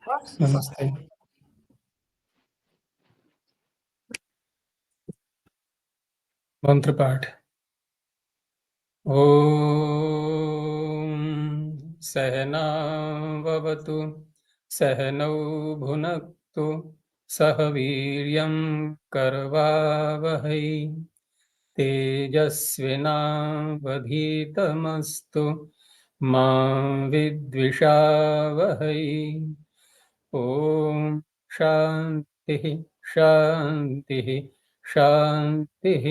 नमस्ते। मंत्र पाठ। ॐ सहनाववतु सहनौ भुनक्तु सह वीर्यं करवावहै तेजस्विनावधीतमस्तु मा विद्विषावहै। ॐ शान्तिः शान्तिः शान्तिः।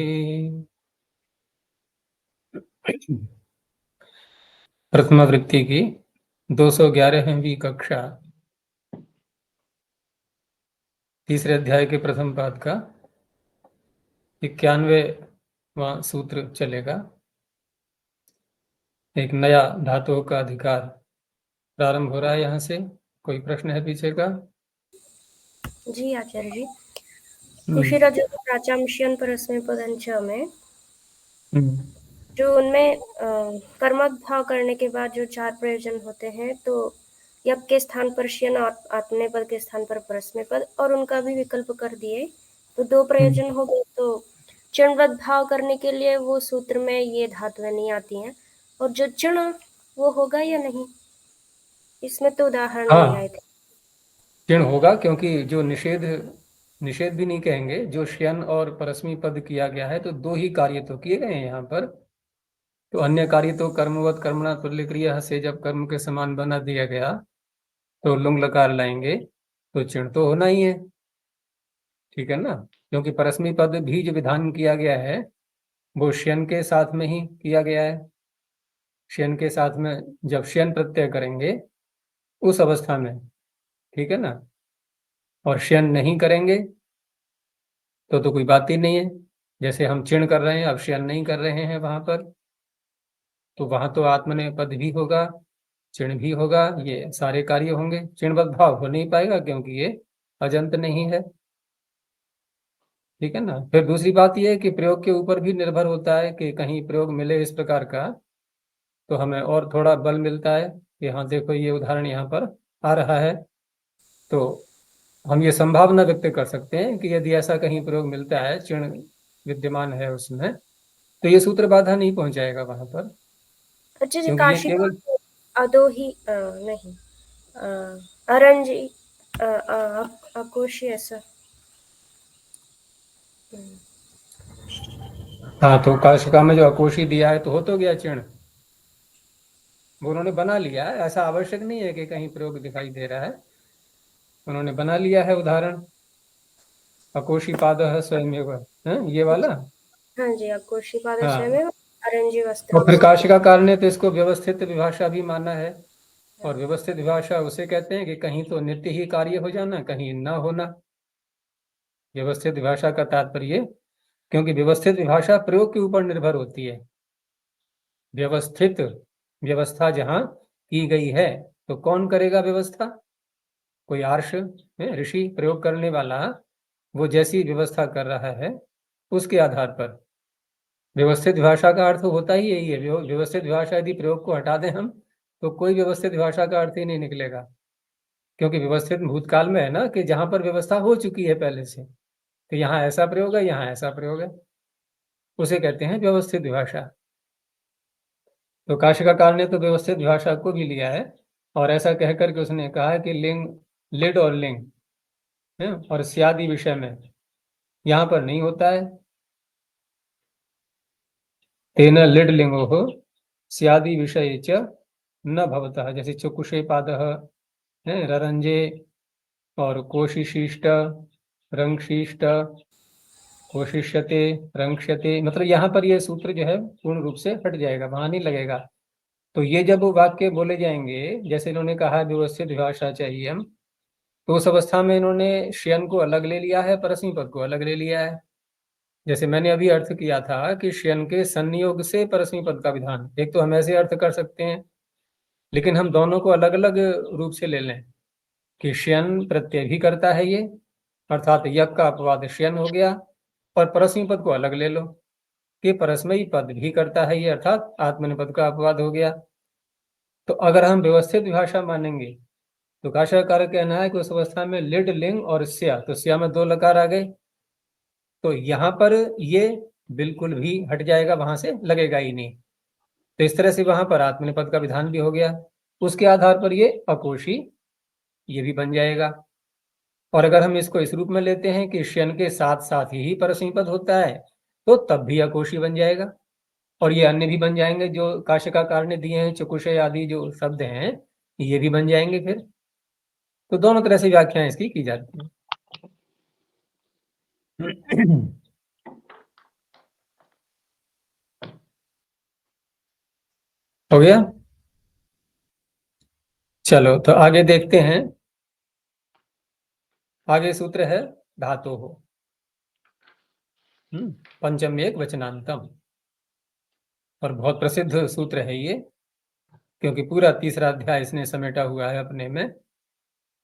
प्रथमा वृत्ति की 211वीं कक्षा, तीसरे अध्याय के प्रथम पाद का 91वां सूत्र चलेगा। एक नया धातुओं का अधिकार प्रारंभ हो रहा है। यहाँ से कोई प्रश्न है पीछे का? जी आचार्य जी। कुशीरजु प्राचांश्यन परस्मैपदंच में जो उनमें कर्मक भाव करने के बाद जो चार प्रयोजन होते हैं, तो यज्ञ के स्थान पर श्यन, आत्मनेपद के स्थान पर परस्मैपद, और उनका भी विकल्प कर दिए, तो दो प्रयोजन हो गए। तो चिणवत भाव करने के लिए वो सूत्र में ये धातुएं नहीं आती हैं, और जो चिण वो होगा या नहीं, इसमें तो उदाहरण नहीं आए थे। चिण होगा, क्योंकि जो निषेध भी नहीं कहेंगे, जो श्यन और परस्मी पद किया गया है, तो दो ही कार्य तो किए गए हैं यहाँ पर। तो अन्य कार्य तो कर्मवत कर्मणा तुल्य क्रिया से जब कर्म के समान बना दिया गया, तो लुंग लकार लाएंगे तो चिण तो होना ही है, ठीक है ना। क्योंकि परस्मी पद भी जो विधान किया गया है वो श्यन के साथ में ही किया गया है। श्यन के साथ में जब श्यन प्रत्यय करेंगे उस अवस्था में, ठीक है ना। और श्यन नहीं करेंगे तो कोई बात ही नहीं है। जैसे हम चिण कर रहे हैं, अब श्यन नहीं कर रहे हैं वहां पर, तो वहां तो आत्मनेपद भी होगा, चिण भी होगा, ये सारे कार्य होंगे। चिणवत भाव हो नहीं पाएगा क्योंकि ये अजंत नहीं है, ठीक है ना। फिर दूसरी बात यह है कि प्रयोग के ऊपर भी निर्भर होता है कि कहीं प्रयोग मिले इस प्रकार का, तो हमें और थोड़ा बल मिलता है कि हाँ देखो ये उदाहरण यहाँ पर आ रहा है, तो हम ये संभावना व्यक्त कर सकते हैं कि यदि ऐसा कहीं प्रयोग मिलता है, चिण विद्यमान है उसमें, तो ये सूत्र बाधा नहीं पहुंचाएगा वहां पर। अच्छा जी, क्योंकि ये काशी केवल अदोही नहीं, अरंजी अकोशी ऐसा। हाँ, तो काशिका में जो अकोशी दिया है तो हो तो गया चिण, वो उन्होंने बना लिया है। ऐसा आवश्यक नहीं है कि कहीं प्रयोग दिखाई दे रहा है, उन्होंने बना लिया है उदाहरण। अकोशी पाद स्वयं ये वाला। हाँ जी, अकोशी पादस्य हाँ, में अरंजी वस्त्र। और फिर काशिकाकार ने तो इसको व्यवस्थित विभाषा भी माना है। और व्यवस्थित विभाषा उसे कहते हैं कि कहीं तो नित्य ही कार्य हो जाना, कहीं न होना। व्यवस्थित विभाषा का तात्पर्य, क्योंकि व्यवस्थित विभाषा प्रयोग के ऊपर निर्भर होती है। व्यवस्थित व्यवस्था जहां की गई है, तो कौन करेगा व्यवस्था? कोई आर्ष ऋषि प्रयोग करने वाला, वो जैसी व्यवस्था कर रहा है उसके आधार पर। व्यवस्थित भाषा का अर्थ होता ही यही है। व्यवस्थित भाषा यदि प्रयोग को हटा दें हम, तो कोई व्यवस्थित भाषा का अर्थ ही नहीं निकलेगा। क्योंकि व्यवस्थित भूतकाल में है ना, कि जहां पर व्यवस्था हो चुकी है पहले से, तो यहाँ ऐसा प्रयोग है, यहाँ ऐसा प्रयोग है, उसे कहते हैं व्यवस्थित भाषा। तो काशिकाकार ने तो व्यवस्थित भाषा को भी लिया है, और ऐसा कहकर के उसने कहा कि लिंग, लिड और लिंग है, और स्यादि विषय में यहाँ पर नहीं होता है। तेन लिड लिंगो हो स्यादि विषय च न भवतः। जैसे चुकुषे पाद है, ररंजे और कोशिशिष्ट, रंगशिष्ट, कोशिष्यते, रंक्ष्यते, मतलब यहाँ पर ये सूत्र जो है पूर्ण रूप से हट जाएगा, वहां नहीं लगेगा। तो ये जब वाक्य बोले जाएंगे, जैसे इन्होंने कहा व्यवस्थित भाषा चाहिए हम, तो उस अवस्था में इन्होंने श्यन को अलग ले लिया है, परस्मी पद को अलग ले लिया है। जैसे मैंने अभी अर्थ किया था कि श्यन के संयोग से परस्मी पद का विधान, एक तो हम ऐसे अर्थ कर सकते हैं, लेकिन हम दोनों को अलग अलग रूप से ले लें कि श्यन प्रत्यय भी करता है ये, अर्थात यज्ञ का अपवाद श्यन हो गया, और परस्मी पद को अलग ले लो कि परस्मयी पद भी करता है ये, अर्थात आत्मनेपद का अपवाद हो गया। तो अगर हम व्यवस्थित भाषा मानेंगे तो काशा का कारक कहना है कि उस अवस्था में लिड लिंग और स्या, तो स्या में 2 लकार आ गए, तो यहाँ पर ये बिल्कुल भी हट जाएगा, वहां से लगेगा ही नहीं। तो इस तरह से वहां पर आत्मनेपद का विधान भी हो गया। उसके आधार पर ये अकोशी ये भी बन जाएगा। और अगर हम इसको इस रूप में लेते हैं कि शन के साथ साथ ही परस्मै पद होता है, तो तब भी अकोशी बन जाएगा। और ये अन्य भी बन जाएंगे जो काशिकाकार ने दिए हैं, चकुषय आदि जो शब्द हैं, ये भी बन जाएंगे फिर। तो दोनों तरह से व्याख्याएं इसकी की जाती हैं। हो गया। चलो तो आगे देखते हैं। आगे सूत्र है धातु हो पंचम एक वचनांतम, और बहुत प्रसिद्ध सूत्र है ये, क्योंकि पूरा तीसरा अध्याय इसने समेटा हुआ है अपने में।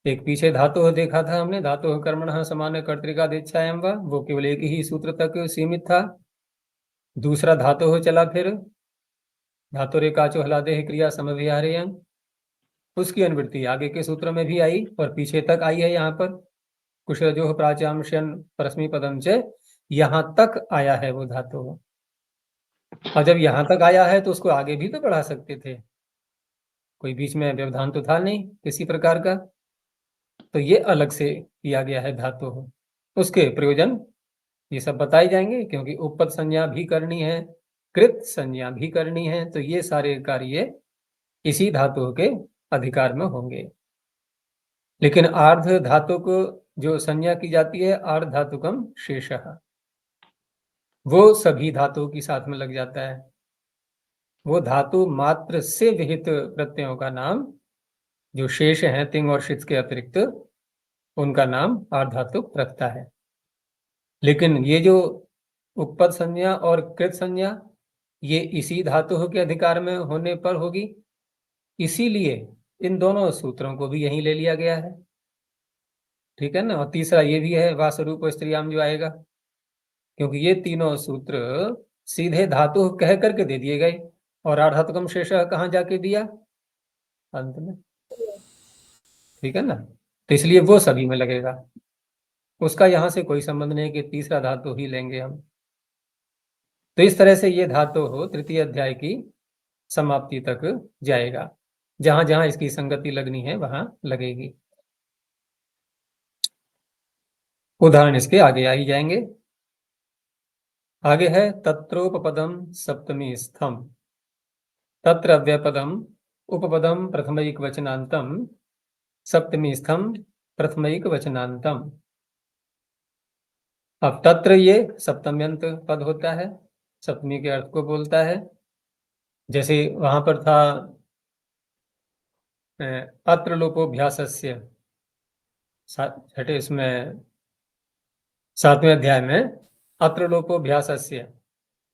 एक पीछे धातु देखा था हमने, धातु कर्मणः समान कर्तृकादिच्छायाम वा, वो केवल एक ही सूत्र तक सीमित था। दूसरा धातु चला फिर धातु रेकाचो हलादे क्रिया समव्याहरेयं, उसकी अनुवृत्ति आगे के सूत्र में भी आई और पीछे तक आई है। यहाँ पर कुशलजोह प्राचामशन परस्मी पदम च, यहाँ तक आया है वो धातु। और जब यहाँ तक आया है तो उसको आगे भी तो बढ़ा सकते थे, कोई बीच में व्यवधान तो था नहीं किसी प्रकार का। तो ये अलग से किया गया है धातु। उसके प्रयोजन ये सब बताए जाएंगे, क्योंकि उपपद संज्ञा भी करनी है, कृत संज्ञा भी करनी है, तो ये सारे कार्य इसी धातु के अधिकार में होंगे। लेकिन आर्ध धातु को जो संज्ञा की जाती है, आर्ध धातुकम शेषः, वो सभी धातुओं की साथ में लग जाता है। वो धातु मात्र से विहित प्रत्ययों का नाम जो शेष हैं तिंग और शिच के अतिरिक्त, उनका नाम आर्धातुक रखता है। लेकिन ये जो उपपद संज्ञा और कृत संज्ञा, ये इसी धातु के अधिकार में होने पर होगी, इसीलिए इन दोनों सूत्रों को भी यहीं ले लिया गया है। ठीक है ना। और तीसरा ये भी है वासरूप स्त्रियाम जो आएगा, क्योंकि ये तीनों सूत्र सीधे धातु कह करके दे दिए गए, और आर्धातुकम शेष कहाँ जाके दिया, अंत में। ठीक है ना। तो इसलिए वो सभी में लगेगा, उसका यहां से कोई संबंध नहीं कि तीसरा धातु ही लेंगे हम। तो इस तरह से ये धातु हो तृतीय अध्याय की समाप्ति तक जाएगा, जहां जहां इसकी संगति लगनी है वहां लगेगी। उदाहरण इसके आगे आ ही जाएंगे। आगे है तत्रोपपदम सप्तमी स्थम, तत्र अव्यपदम उपपदम प्रथमैक वचनांतम सप्तमी स्थम प्रथमैक वचनांतम। अब तत्र ये सप्तम्यंत पद होता है, सप्तमी के अर्थ को बोलता है। जैसे वहां पर था अत्र लोपोभ्यासस्य, छठे इसमें 7वें अध्याय में अत्र लोपोभ्यासस्य,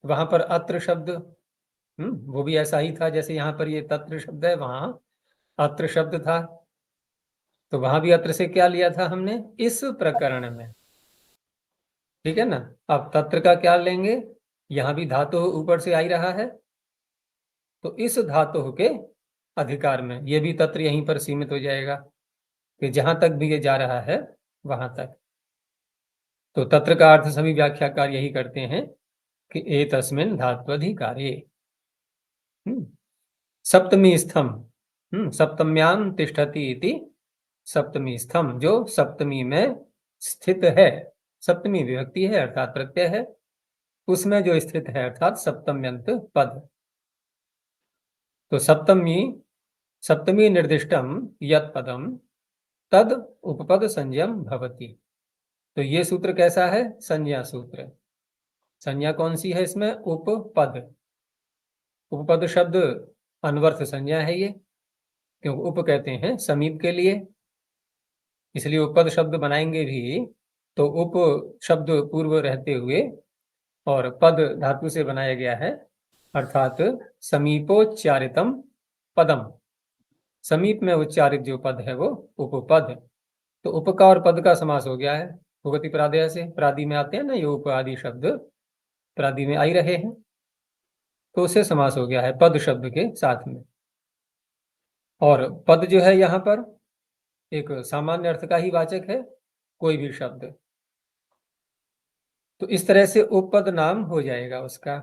वहां पर अत्र शब्द वो भी ऐसा ही था जैसे यहाँ पर ये तत्र शब्द है, वहां अत्र शब्द था। तो वहां भी अत्र से क्या लिया था हमने इस प्रकरण में। ठीक है ना। अब तत्र का क्या लेंगे, यहां भी धातु ऊपर से आ ही रहा है, तो इस धातु के अधिकार में ये भी तत्र यहीं पर सीमित हो जाएगा कि जहां तक भी ये जा रहा है वहां तक। तो तत्र का अर्थ सभी व्याख्याकार यही करते हैं कि एतस्मिन् धात्वधिकारे सप्तमी स्थम सप्तम्याम तिष्ठति इति, सप्तमी स्थम जो सप्तमी में स्थित है, सप्तमी विभक्ति है अर्थात प्रत्यय है, उसमें जो स्थित है अर्थात सप्तम्यंत पद। तो सप्तमी निर्दिष्टम यत् पदम तद उपपद संज्ञम भवति। तो ये सूत्र कैसा है, संज्ञा सूत्र। संज्ञा कौन सी है इसमें, उपपद। उपपद शब्द अनवर्थ संज्ञा है ये, क्योंकि उप कहते हैं समीप के लिए, इसलिए उपपद शब्द बनाएंगे भी तो उप शब्द पूर्व रहते हुए और पद धातु से बनाया गया है, अर्थात समीपोच्चारितम पदम, समीप में उच्चारित जो पद है वो उपपद। तो उप का और पद का समास हो गया है भुगति प्रादय से, प्रादि में आते हैं ना ये उप आदि शब्द, प्रादि में आ ही रहे हैं, तो उससे समास हो गया है पद शब्द के साथ में। और पद जो है यहाँ पर एक सामान्य अर्थ का ही वाचक है कोई भी शब्द। तो इस तरह से उपपद नाम हो जाएगा उसका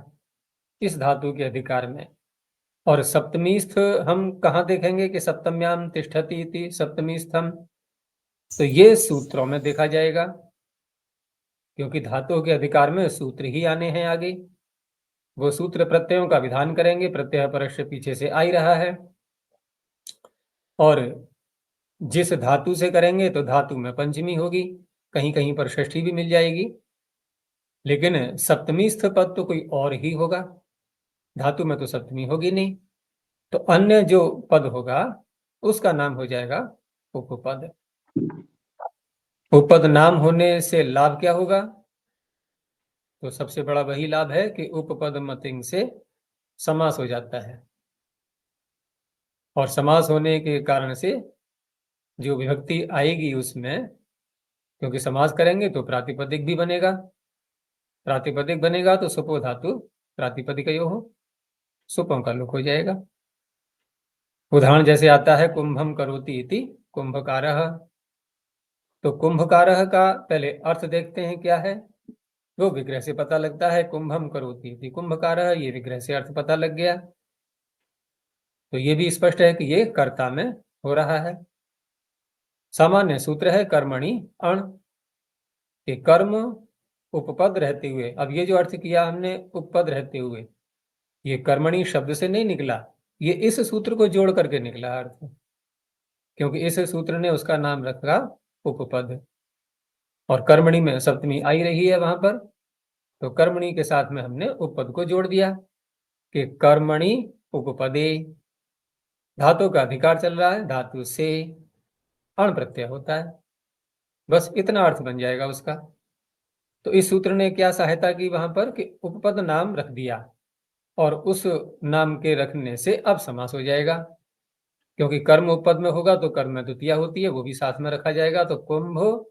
इस धातु के अधिकार में। और सप्तमी स्थ हम कहाँ देखेंगे कि सप्तम्याम तिष्ठति इति सप्तमी स्थम, तो ये सूत्रों में देखा जाएगा, क्योंकि धातुओं के अधिकार में सूत्र ही आने हैं आगे। वो सूत्र प्रत्ययों का विधान करेंगे, प्रत्यय परस्य पीछे से आ ही रहा है, और जिस धातु से करेंगे तो धातु में पंचमी होगी, कहीं कहीं पर षष्ठी भी मिल जाएगी, लेकिन सप्तमी स्थ पद तो कोई और ही होगा, धातु में तो सप्तमी होगी नहीं। तो अन्य जो पद होगा उसका नाम हो जाएगा उपपद। उपपद नाम होने से लाभ क्या होगा? तो सबसे बड़ा वही लाभ है कि उपपद मतिंग से समास हो जाता है, और समास होने के कारण से जो विभक्ति आएगी उसमें, क्योंकि समास करेंगे तो प्रातिपदिक भी बनेगा, प्रातिपदिक बनेगा तो सुपो धातु प्रातिपदिक यो हो, सुपों का लुक हो जाएगा। उदाहरण जैसे आता है कुंभम करोति इति कुंभकारः, तो कुंभकारः का पहले अर्थ देखते हैं क्या है, वो विग्रह से पता लगता है। कुंभम करोति इति कुंभकारः, ये विग्रह से अर्थ पता लग गया, तो ये भी स्पष्ट है कि ये कर्ता में हो रहा है। सामान्य सूत्र है कर्मणि अण, कि कर्म उपपद रहते हुए, अब ये जो अर्थ किया हमने उपपद रहते हुए, ये कर्मणि शब्द से नहीं निकला, ये इस सूत्र को जोड़ करके निकला अर्थ, क्योंकि इस सूत्र ने उसका नाम रखा उपपद, और कर्मणि में सप्तमी आई रही है वहां पर, तो कर्मणि के साथ में हमने उपपद को जोड़ दिया कि कर्मणि उपपदे, धातु का अधिकार चल रहा है, धातु से अण प्रत्यय होता है, बस इतना अर्थ बन जाएगा उसका। तो इस सूत्र ने क्या सहायता की वहां पर कि उपपद नाम रख दिया, और उस नाम के रखने से अब समास हो जाएगा, क्योंकि कर्म उपपद में होगा तो कर्म में द्वितीया होती है, वो भी साथ में रखा जाएगा। तो कुंभ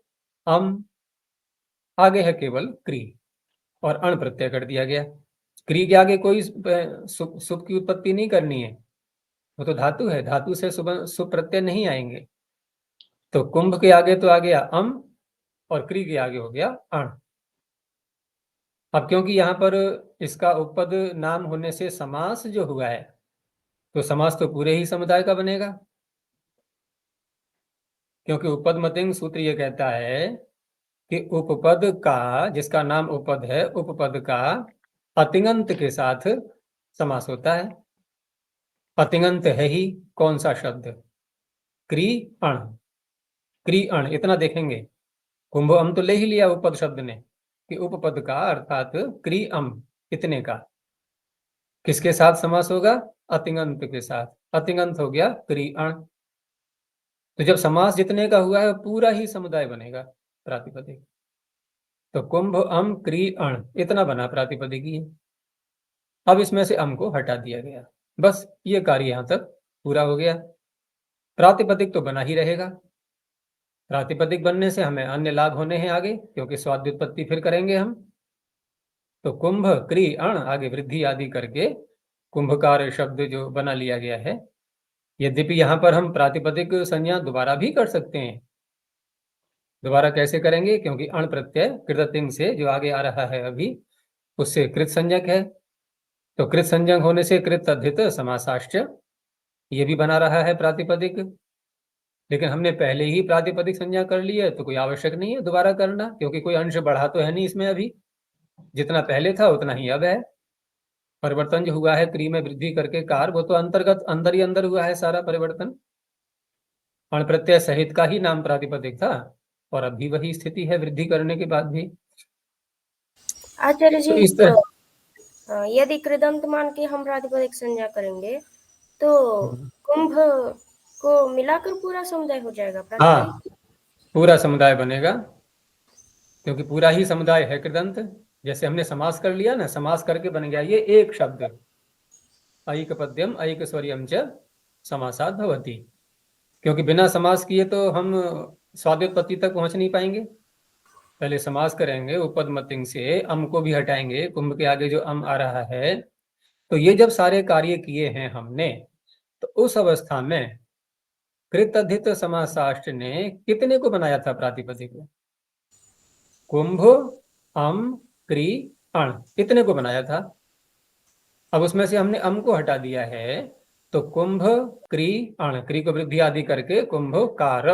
अम, आगे है केवल क्री, और अण प्रत्यय कर दिया गया। क्री के आगे कोई सुप की उत्पत्ति नहीं करनी है, वो तो धातु है, धातु से सुप प्रत्यय नहीं आएंगे। तो कुंभ के आगे तो आ गया अम, और क्री के आगे हो गया अण। अब क्योंकि यहाँ पर इसका उपपद नाम होने से समास जो हुआ है, तो समास तो पूरे ही समुदाय का बनेगा, क्योंकि उपपद मतिंग सूत्र ये कहता है कि उपपद का, जिसका नाम उपपद है, उपपद का अतिङंत के साथ समास होता है। अतिङंत है ही कौन सा शब्द? क्री अण, क्री अण, इतना देखेंगे। कुंभ अम तो ले ही लिया उपपद शब्द ने कि उपपद का अर्थात क्री अम, इतने का किसके साथ समास होगा? अतिङंत के साथ। अतिङंत हो गया क्री अण। तो जब समास जितने का हुआ है पूरा ही समुदाय बनेगा प्रातिपदिक। तो कुंभ अम क्री अण इतना बना प्रातिपदिक ही। अब इसमें से अम को हटा दिया गया, बस ये कार्य यहां तक पूरा हो गया। प्रातिपदिक तो बना ही रहेगा, प्रातिपदिक बनने से हमें अन्य लाभ होने हैं आगे, क्योंकि स्वाद्युत्पत्ति फिर करेंगे हम। तो कुंभ क्री अण आगे वृद्धि आदि करके कुंभकार शब्द जो बना लिया गया है। यद्यपि यहाँ पर हम प्रातिपदिक संज्ञा दोबारा भी कर सकते हैं। दोबारा कैसे करेंगे? क्योंकि अण प्रत्यय कृततिंग से जो आगे आ रहा है अभी, उससे कृत संज्ञक है, तो कृत संज्ञक होने से कृत तद्धित समासाश्च ये भी बना रहा है प्रातिपदिक। लेकिन हमने पहले ही प्रातिपदिक संज्ञा कर ली है, तो कोई आवश्यक नहीं है दोबारा करना, क्योंकि कोई अंश बढ़ा तो है नहीं इसमें अभी, जितना पहले था उतना ही अब है। परिवर्तन जो हुआ है क्री में वृद्धि करके कार, वो तो अंतर्गत अंदर ही अंदर हुआ है सारा परिवर्तन। अण प्रत्यय सहित का ही नाम प्रातिपदिक था, और अभी वही स्थिति है वृद्धि करने के बाद भी। आचार्य तो जी, इस तरह यदि कृदंत मान के हम प्रातिपदिक संज्ञा करेंगे तो कुंभ को मिलाकर पूरा समुदाय हो जाएगा प्रातिपदिक? हाँ, पूरा समुदाय बनेगा, क्योंकि पूरा ही समुदाय है कृदंत। जैसे हमने समास कर लिया ना, समास करके बन गया ये एक शब्द, ऐक पद्यम ऐक स्वरियम च समासाद भवति। क्योंकि बिना समास किए तो हम स्वाद्योत्पत्ति तक पहुंच नहीं पाएंगे। पहले समास करेंगे उपपद मतिंग से, अम को भी हटाएंगे, कुंभ के आगे जो अम आ रहा है, तो ये जब सारे कार्य किए हैं हमने, तो उस अवस्था में कृतधित समासाष्ट्र ने कितने को बनाया था प्रातिपदिक में? कुंभ, अम, क्री, अण, कितने को बनाया था? अब उसमें से हमने अम को हटा दिया है, तो कुंभ, क्री, अण, क्री को वृद्धि आदि करके कुंभ कार,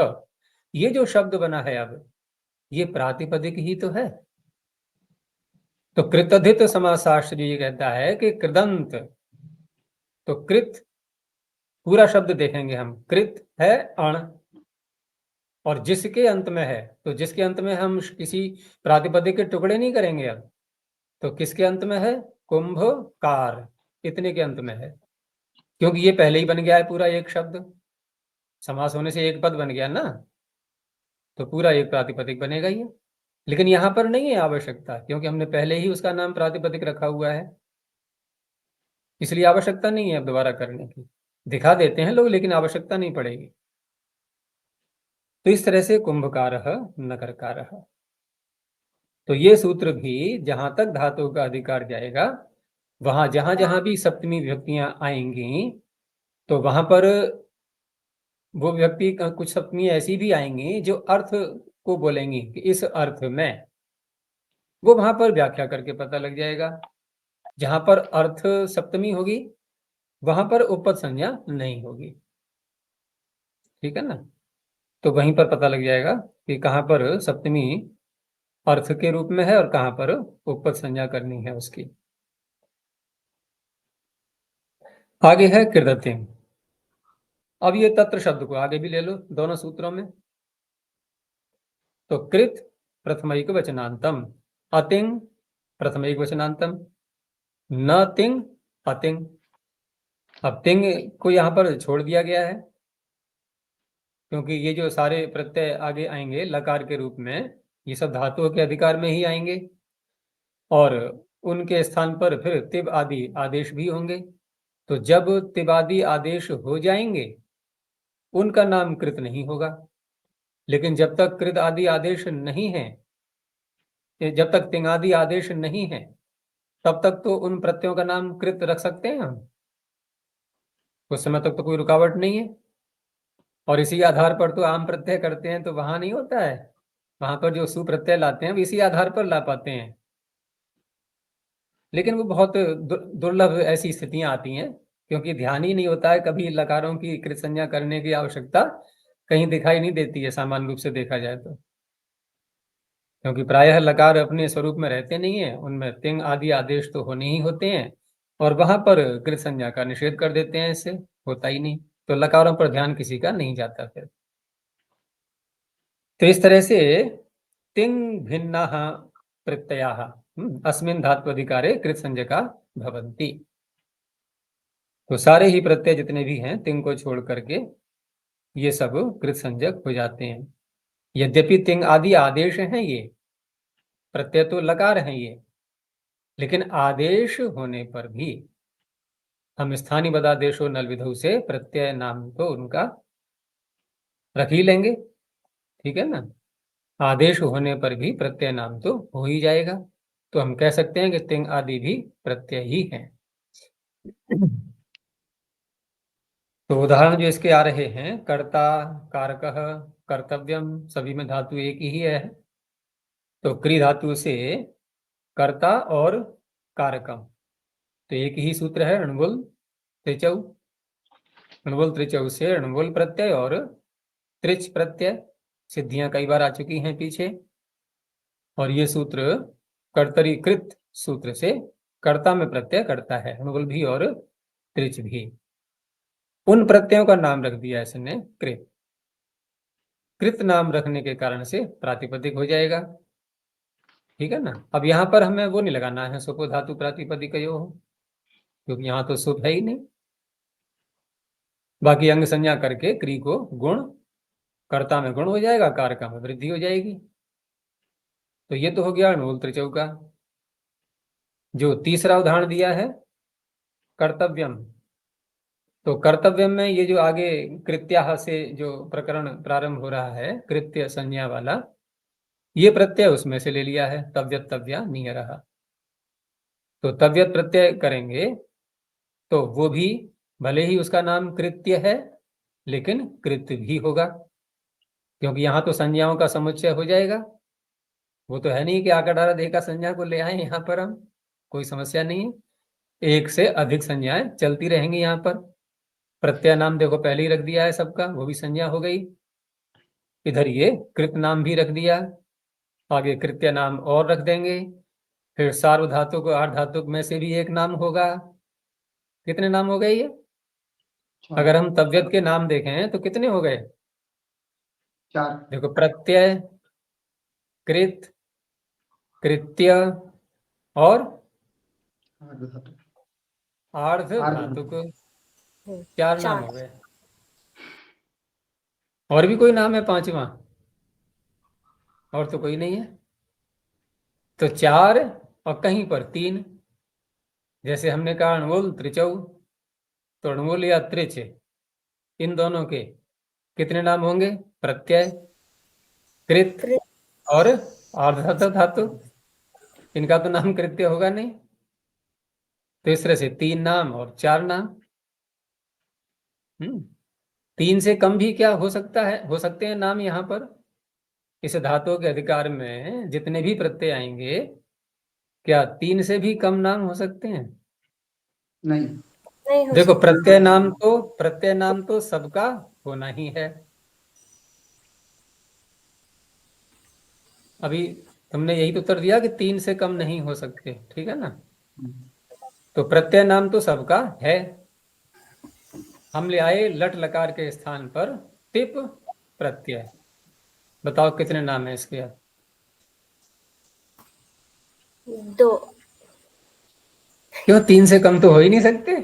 ये जो शब्द बना है अब ये प्रातिपदिक ही तो है। तो कृतधित समासाष्ट्र ये कहता है कि कृदंत, तो कृत पूरा शब्द देखेंगे हम, कृत है अण, और जिसके अंत में है, तो जिसके अंत में हम किसी प्रातिपदिक के टुकड़े नहीं करेंगे अब, तो किसके अंत में है? कुंभ कार, इतने के अंत में है, क्योंकि ये पहले ही बन गया है पूरा एक शब्द, समास होने से एक पद बन गया ना, तो पूरा एक प्रातिपदिक बनेगा ही। लेकिन यहां पर नहीं है आवश्यकता, क्योंकि हमने पहले ही उसका नाम प्रातिपदिक रखा हुआ है, इसलिए आवश्यकता नहीं है अब दोबारा करने की। दिखा देते हैं लोग, लेकिन आवश्यकता नहीं पड़ेगी। तो इस तरह से कुंभकारः नकरकारः। तो ये सूत्र भी जहां तक धातु का अधिकार जाएगा, वहां जहां जहां भी सप्तमी विभक्तियां आएंगी, तो वहां पर वो विभक्ति कुछ सप्तमी ऐसी भी आएंगी जो अर्थ को बोलेंगी कि इस अर्थ में, वो वहां पर व्याख्या करके पता लग जाएगा। जहां पर अर्थ सप्तमी होगी वहां पर उपपद संज्ञा नहीं होगी, ठीक है ना। तो वहीं पर पता लग जाएगा कि कहां पर सप्तमी अर्थ के रूप में है और कहां पर उपपद संज्ञा करनी है उसकी। आगे है कृदतिम। अब ये तत्र शब्द को आगे भी ले लो दोनों सूत्रों में। तो कृत प्रथमैक वचनांतम, अतिंग प्रथमैक वचनांतम, न तिंग अतिंग। अब तिंग को यहां पर छोड़ दिया गया है, क्योंकि ये जो सारे प्रत्यय आगे आएंगे लकार के रूप में, ये सब धातुओं के अधिकार में ही आएंगे, और उनके स्थान पर फिर तिब आदि आदेश भी होंगे। तो जब तिब आदि आदेश हो जाएंगे उनका नाम कृत नहीं होगा। लेकिन जब तक कृत आदि आदेश नहीं है, जब तक तिंग आदि आदेश नहीं है, तब तक तो उन प्रत्ययों का नाम कृत रख सकते हैं हम, उस समय तक तो कोई रुकावट नहीं है। और इसी आधार पर तो आम प्रत्यय करते हैं, तो वहां नहीं होता है, वहां पर जो सुप्रत्यय लाते हैं वो इसी आधार पर ला पाते हैं। लेकिन वो बहुत दुर्लभ ऐसी स्थितियां आती हैं, क्योंकि ध्यान ही नहीं होता है कभी लकारों की कृत संज्ञा करने की आवश्यकता कहीं दिखाई नहीं देती है सामान्य रूप से देखा जाए तो, क्योंकि प्रायः लकार अपने स्वरूप में रहते नहीं है, उनमें तिंग आदि आदेश तो होने ही होते हैं, और वहां पर कृत संज्ञा का निषेध कर देते हैं, इससे होता ही नहीं, तो लकारों पर ध्यान किसी का नहीं जाता फिर। तो इस तरह से तिंग भिन्ना प्रत्यया अस्मिन् धात्वधिकारे कृत संज्ञका भवन्ति। तो सारे ही प्रत्यय जितने भी हैं तिंग को छोड़ करके ये सब कृत संज्ञक हो जाते हैं। यद्यपि तिंग आदि आदेश हैं, ये प्रत्यय तो लकार हैं ये, लेकिन आदेश होने पर भी हम स्थानीय पदादेशो नल विधौ से प्रत्यय नाम तो उनका रख ही लेंगे, ठीक है ना। आदेश होने पर भी प्रत्यय नाम तो हो ही जाएगा, तो हम कह सकते हैं कि तिंग आदि भी प्रत्यय ही हैं। तो उदाहरण जो इसके आ रहे हैं, कर्ता, कारकः, कर्तव्यम, सभी में धातु एक ही है। तो क्री धातु से कर्ता और कारकम, तो एक ही सूत्र है, अणुबुल त्रिचौ। अणुबुल त्रिचौ से अणुबुल प्रत्यय और त्रिच प्रत्यय, सिद्धियां कई बार आ चुकी हैं पीछे। और ये सूत्र कर्तरीकृत सूत्र से कर्ता में प्रत्यय करता है, अणुबुल भी और त्रिच भी। उन प्रत्ययों का नाम रख दिया इसने कृत। कृत नाम रखने के कारण से प्रातिपदिक हो जाएगा, ठीक है ना। अब यहाँ पर हमें वो नहीं लगाना है सुपो धातु प्रातिपदिक हो, क्योंकि यहाँ तो सुप है ही नहीं। बाकी अंग संज्ञा करके क्री को गुण, कर्ता में गुण हो जाएगा, कारका में वृद्धि हो जाएगी। तो ये तो हो गया अणुबुल त्रिचौ का। जो तीसरा उदाहरण दिया है कर्तव्यम, तो कर्तव्यम में ये जो आगे कृत्याह से जो प्रकरण प्रारंभ हो रहा है कृत्य संज्ञा वाला, ये प्रत्यय उसमें से ले लिया है, तव्यत तव्या नियरः। तो तव्यत प्रत्यय करेंगे तो वो भी भले ही उसका नाम कृत्य है, लेकिन कृत भी होगा, क्योंकि यहाँ तो संज्ञाओं का समुच्चय हो जाएगा। वो तो है नहीं कि आकार डारा देह का संज्ञा को ले आए यहाँ पर हम, कोई समस्या नहीं है। एक से अधिक संज्ञाएं चलती रहेंगी यहाँ पर। प्रत्यय नाम देखो पहले ही रख दिया है सबका, वो भी संज्ञा हो गई। इधर ये कृत नाम भी रख दिया, आगे कृत्य नाम और रख देंगे। फिर सार्वधातुक और अर्धातुक में से भी एक नाम होगा। कितने नाम हो गए ये? अगर हम तव्यत के नाम देखें तो कितने हो गए? 4। देखो, प्रत्यय, कृत, कृत्य और आर्ध धातुक, 4 नाम हो गए। और भी कोई नाम है पांचवा? और तो कोई नहीं है। तो 4 और कहीं पर 3, जैसे हमने कहा अणुल त्रिचौ, तो अणुल या त्रिच, इन दोनों के कितने नाम होंगे? प्रत्यय, कृत और आर्ध धातु। इनका तो नाम कृत्य होगा नहीं, तो इस तरह से 3 नाम और 4 नाम। 3 से कम भी क्या हो सकता है, हो सकते हैं नाम यहाँ पर। इस धातु के अधिकार में जितने भी प्रत्यय आएंगे, क्या 3 से भी कम नाम हो सकते हैं? नहीं, देखो, प्रत्यय नाम तो सबका होना ही है। अभी तुमने यही तो उत्तर दिया कि 3 से कम नहीं हो सकते, ठीक है ना? तो प्रत्यय नाम तो सबका है। हम ले आए लट लकार के स्थान पर टिप प्रत्यय। बताओ कितने नाम है इसके? 2। क्यों, 3 से कम तो हो ही नहीं सकते।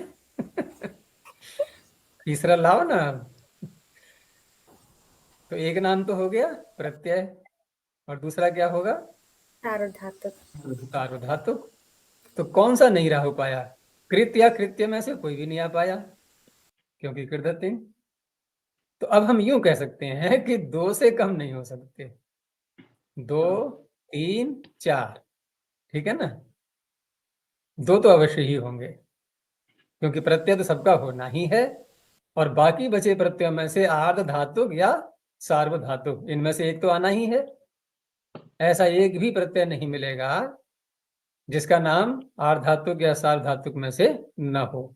तीसरा लाओ ना। तो एक नाम तो हो गया प्रत्यय, और दूसरा क्या होगा? सार्वधातुक। तो कौन सा नहीं रहा हो पाया? कृत या कृत्य में से कोई भी नहीं आ पाया, क्योंकि कृदति। तो अब हम यूं कह सकते हैं कि 2 से कम नहीं हो सकते। 2, 3, 4, ठीक है ना? 2 तो अवश्य ही होंगे, क्योंकि प्रत्यय तो सबका होना ही है। और बाकी बचे प्रत्ययों में से आर्ध धातुक या सार्वधातुक, इनमें से एक तो आना ही है। ऐसा एक भी प्रत्यय नहीं मिलेगा जिसका नाम आर्धातुक या सार्वधातुक में से न हो,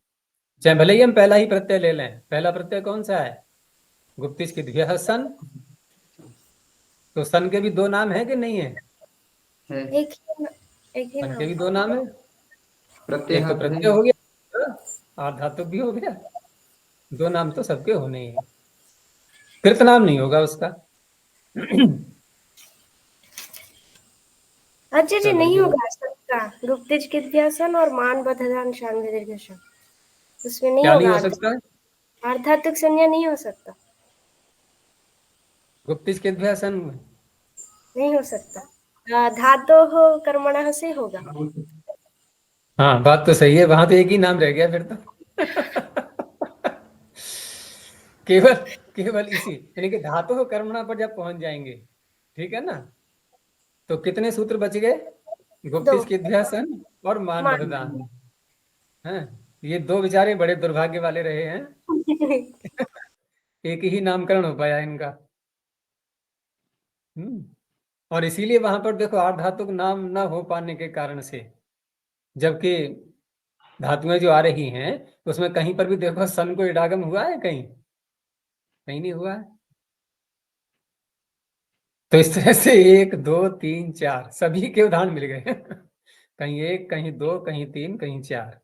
चाहे भले ही हम पहला ही प्रत्यय ले लें। पहला प्रत्यय कौन सा है? गुप्तिश की द्व्यः सन। तो सन के भी 2 नाम है कि नहीं है? एक ही सन के भी नाम। 2 नाम है। एक तो प्रत्यय हो गया, आर्धातुक भी हो गया, 2 नाम तो सबके होने ही है। कृत नाम नहीं होगा उसका। अच्छा जी, नहीं होगा सबका। गुप्तिज की ध्यासन और मान बधदान शांग दीर्घ, उसमें नहीं क्या नहीं होगा। हो सकता? आर्धातुक संज्ञा नहीं हो सकता। गुप्तिश के द्व्यः सन नहीं हो सकता। धातो हो कर्मणः से होगा। हाँ, बात तो सही है। वहां तो एक ही नाम रह गया फिर तो। केवल केवल इसी, यानी कि धातु हो कर्मणा पर जब पहुंच जाएंगे, ठीक है ना, तो कितने सूत्र बच गए? 2 गुप्तिश के द्व्यः सन और मान बददान। हैं, ये 2 बेचारे बड़े दुर्भाग्य वाले रहे हैं। एक ही नामकरण हो पाया इनका। और इसीलिए वहां पर देखो, आर्धातुक नाम न हो पाने के कारण से, जबकि धातुएं जो आ रही हैं उसमें कहीं पर भी देखो सन को इडागम हुआ है? कहीं कहीं नहीं हुआ है। तो इस तरह से 1, 2, 3, 4 सभी के उदाहरण मिल गए। कहीं 1, कहीं 2, कहीं 3, कहीं 4।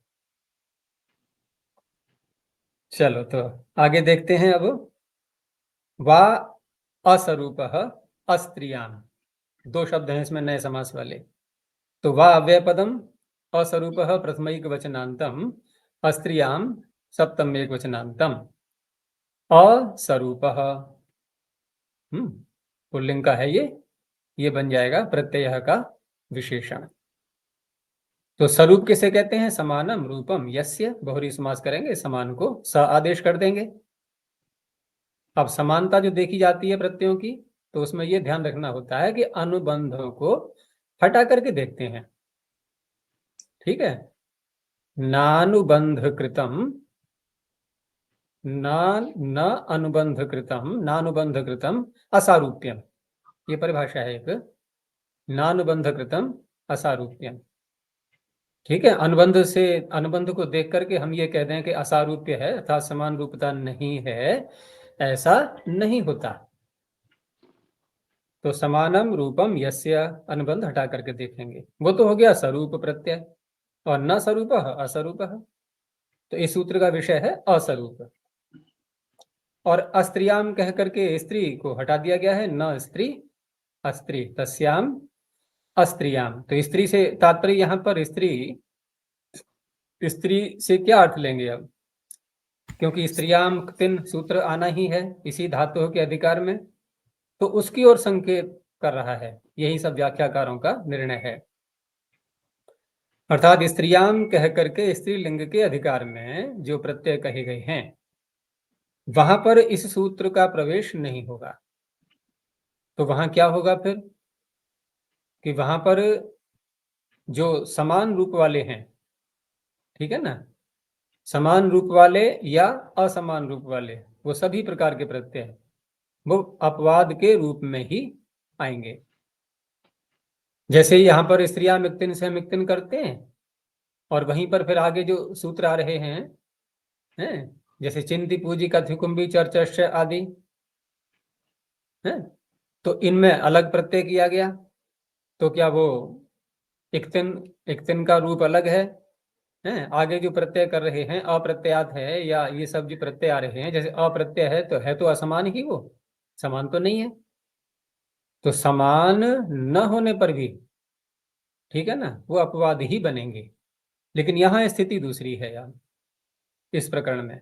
चलो तो आगे देखते हैं अब। वा असरूप अस्त्रियाम, 2 शब्द हैं इसमें नए समास वाले। तो वा अव्यय पदम, असरूप प्रथमैक वचनांतम, अस्त्रियाम सप्तम एक वचनांतम, असरूप पुल्लिंग का है ये बन जाएगा प्रत्यय का विशेषण। तो स्वरूप किसे कहते हैं? समानम रूपम यस्य, बहुरी समास करेंगे, समान को स आदेश कर देंगे। अब समानता जो देखी जाती है प्रत्ययों की, तो उसमें यह ध्यान रखना होता है कि अनुबंधों को हटा करके देखते हैं, ठीक है? नानुबंध कृतम न अनुबंध कृतम असारूप्यम, ये परिभाषा है एक, नानुबंध कृतम असारूप्यम। ठीक है, अनुबंध को देख करके हम ये कह दें कि असारूप्य है अर्थात समान रूपता नहीं है, ऐसा नहीं होता। तो समानम रूपम यस्य, अनुबंध हटा करके देखेंगे, वो तो हो गया स्वरूप प्रत्यय, और न स्वरूप असरूप। तो इस सूत्र का विषय है असरूप। और अस्त्रियाम कह करके स्त्री को हटा दिया गया है, न स्त्री अस्त्री, तस्याम अस्त्रियाम। तो स्त्री से तात्पर्य यहाँ पर स्त्री से क्या अर्थ लेंगे अब, क्योंकि स्त्रियाम तिन सूत्र आना ही है इसी धातु के अधिकार में, तो उसकी ओर संकेत कर रहा है, यही सब व्याख्याकारों का निर्णय है। अर्थात स्त्रियाम कह करके स्त्रीलिंग के अधिकार में जो प्रत्यय कहे गए हैं वहां पर इस सूत्र का प्रवेश नहीं होगा। तो वहां क्या होगा फिर, कि वहां पर जो समान रूप वाले हैं, ठीक है ना, समान रूप वाले या असमान रूप वाले, वो सभी प्रकार के प्रत्यय वो अपवाद के रूप में ही आएंगे। जैसे यहाँ पर स्त्रियां मिक्तिन से मिक्तिन करते हैं, और वहीं पर फिर आगे जो सूत्र आ रहे हैं जैसे चिंती पूजी कथ्युकुंभी चर्चश्च आदि हैं, तो इनमें अलग प्रत्यय किया गया, तो क्या वो इक्तिन का रूप अलग है, आगे जो प्रत्यय कर रहे हैं अप्रत्ययात है, या ये सब जो प्रत्यय आ रहे हैं जैसे अप्रत्यय है तो असमान ही, वो समान तो नहीं है। तो समान न होने पर भी, ठीक है ना, वो अपवाद ही बनेंगे। लेकिन यहां स्थिति दूसरी है यार इस प्रकरण में।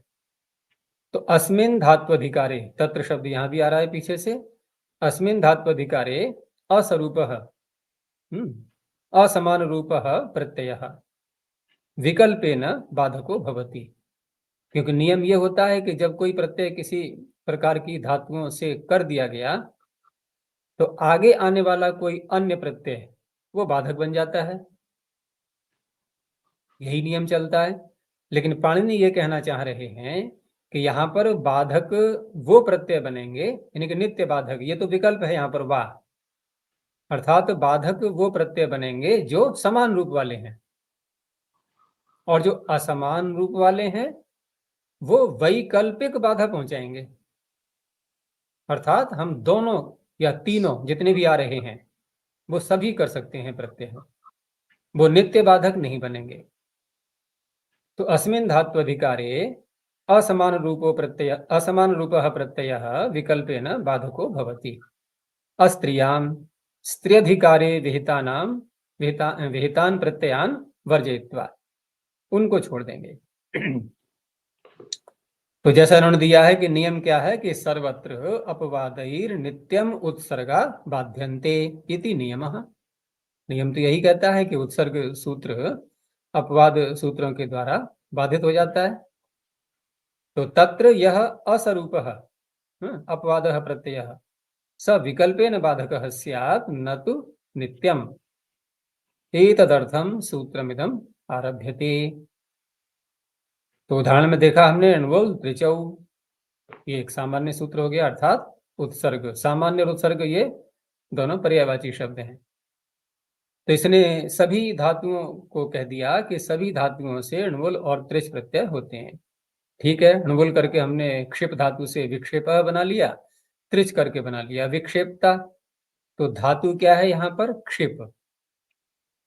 तो अस्मिन धात्वधिकारे, तत्र शब्द यहां भी आ रहा है पीछे से, अस्मिन धात्वधिकारे असरूप असमान रूप प्रत्यय विकल्पेन बाधको भवति। क्योंकि नियम यह होता है कि जब कोई प्रत्यय किसी प्रकार की धातुओं से कर दिया गया तो आगे आने वाला कोई अन्य प्रत्यय वो बाधक बन जाता है, यही नियम चलता है। लेकिन पाणिनि ये कहना चाह रहे हैं कि यहाँ पर बाधक वो प्रत्यय बनेंगे, यानी कि नित्य बाधक, ये तो विकल्प है यहाँ पर वाह, अर्थात बाधक वो प्रत्यय बनेंगे जो समान रूप वाले हैं, और जो असमान रूप वाले हैं वो वैकल्पिक बाधा पहुंचाएंगे। अर्थात हम दोनों या तीनों जितने भी आ रहे हैं वो सभी कर सकते हैं प्रत्यय, वो नित्य बाधक नहीं बनेंगे। तो अस्मिन् धात्वधिकारे असमान रूपो प्रत्यय, असमान रूपः प्रत्ययः विकल्पेन बाधको भवति। अस्त्रियां स्त्र्यधिकारे विहितान प्रत्ययान वर्जयित्वा, उनको छोड़ देंगे। तो जैसा उन्होंने दिया है कि नियम क्या है कि सर्वत्र अपवादैर नित्यम उत्सर्गा बाध्यन्ते इति नियमः। नियम तो यही कहता है कि उत्सर्ग सूत्र अपवाद सूत्रों के द्वारा बाधित हो जाता है। तो तत्र यह असरूपः अपवादः प्रत्ययः स विकल्पेन बाधकः स्यात् न तु नित्यम, एतदर्थम सूत्रमिदम आरभ्यते। तो उदाहरण में देखा हमने अनवोल त्रिचौ, ये एक सामान्य सूत्र हो गया, अर्थात उत्सर्ग, सामान्य और उत्सर्ग ये दोनों पर्यायवाची शब्द हैं। तो इसने सभी धातुओं को कह दिया कि सभी धातुओं से अणुवल और त्रिच प्रत्यय होते हैं। ठीक है, अणुवल करके हमने क्षिप धातु से विक्षेप बना लिया, त्रिच करके बना लिया विक्षेपता। तो धातु क्या है यहाँ पर, क्षिप।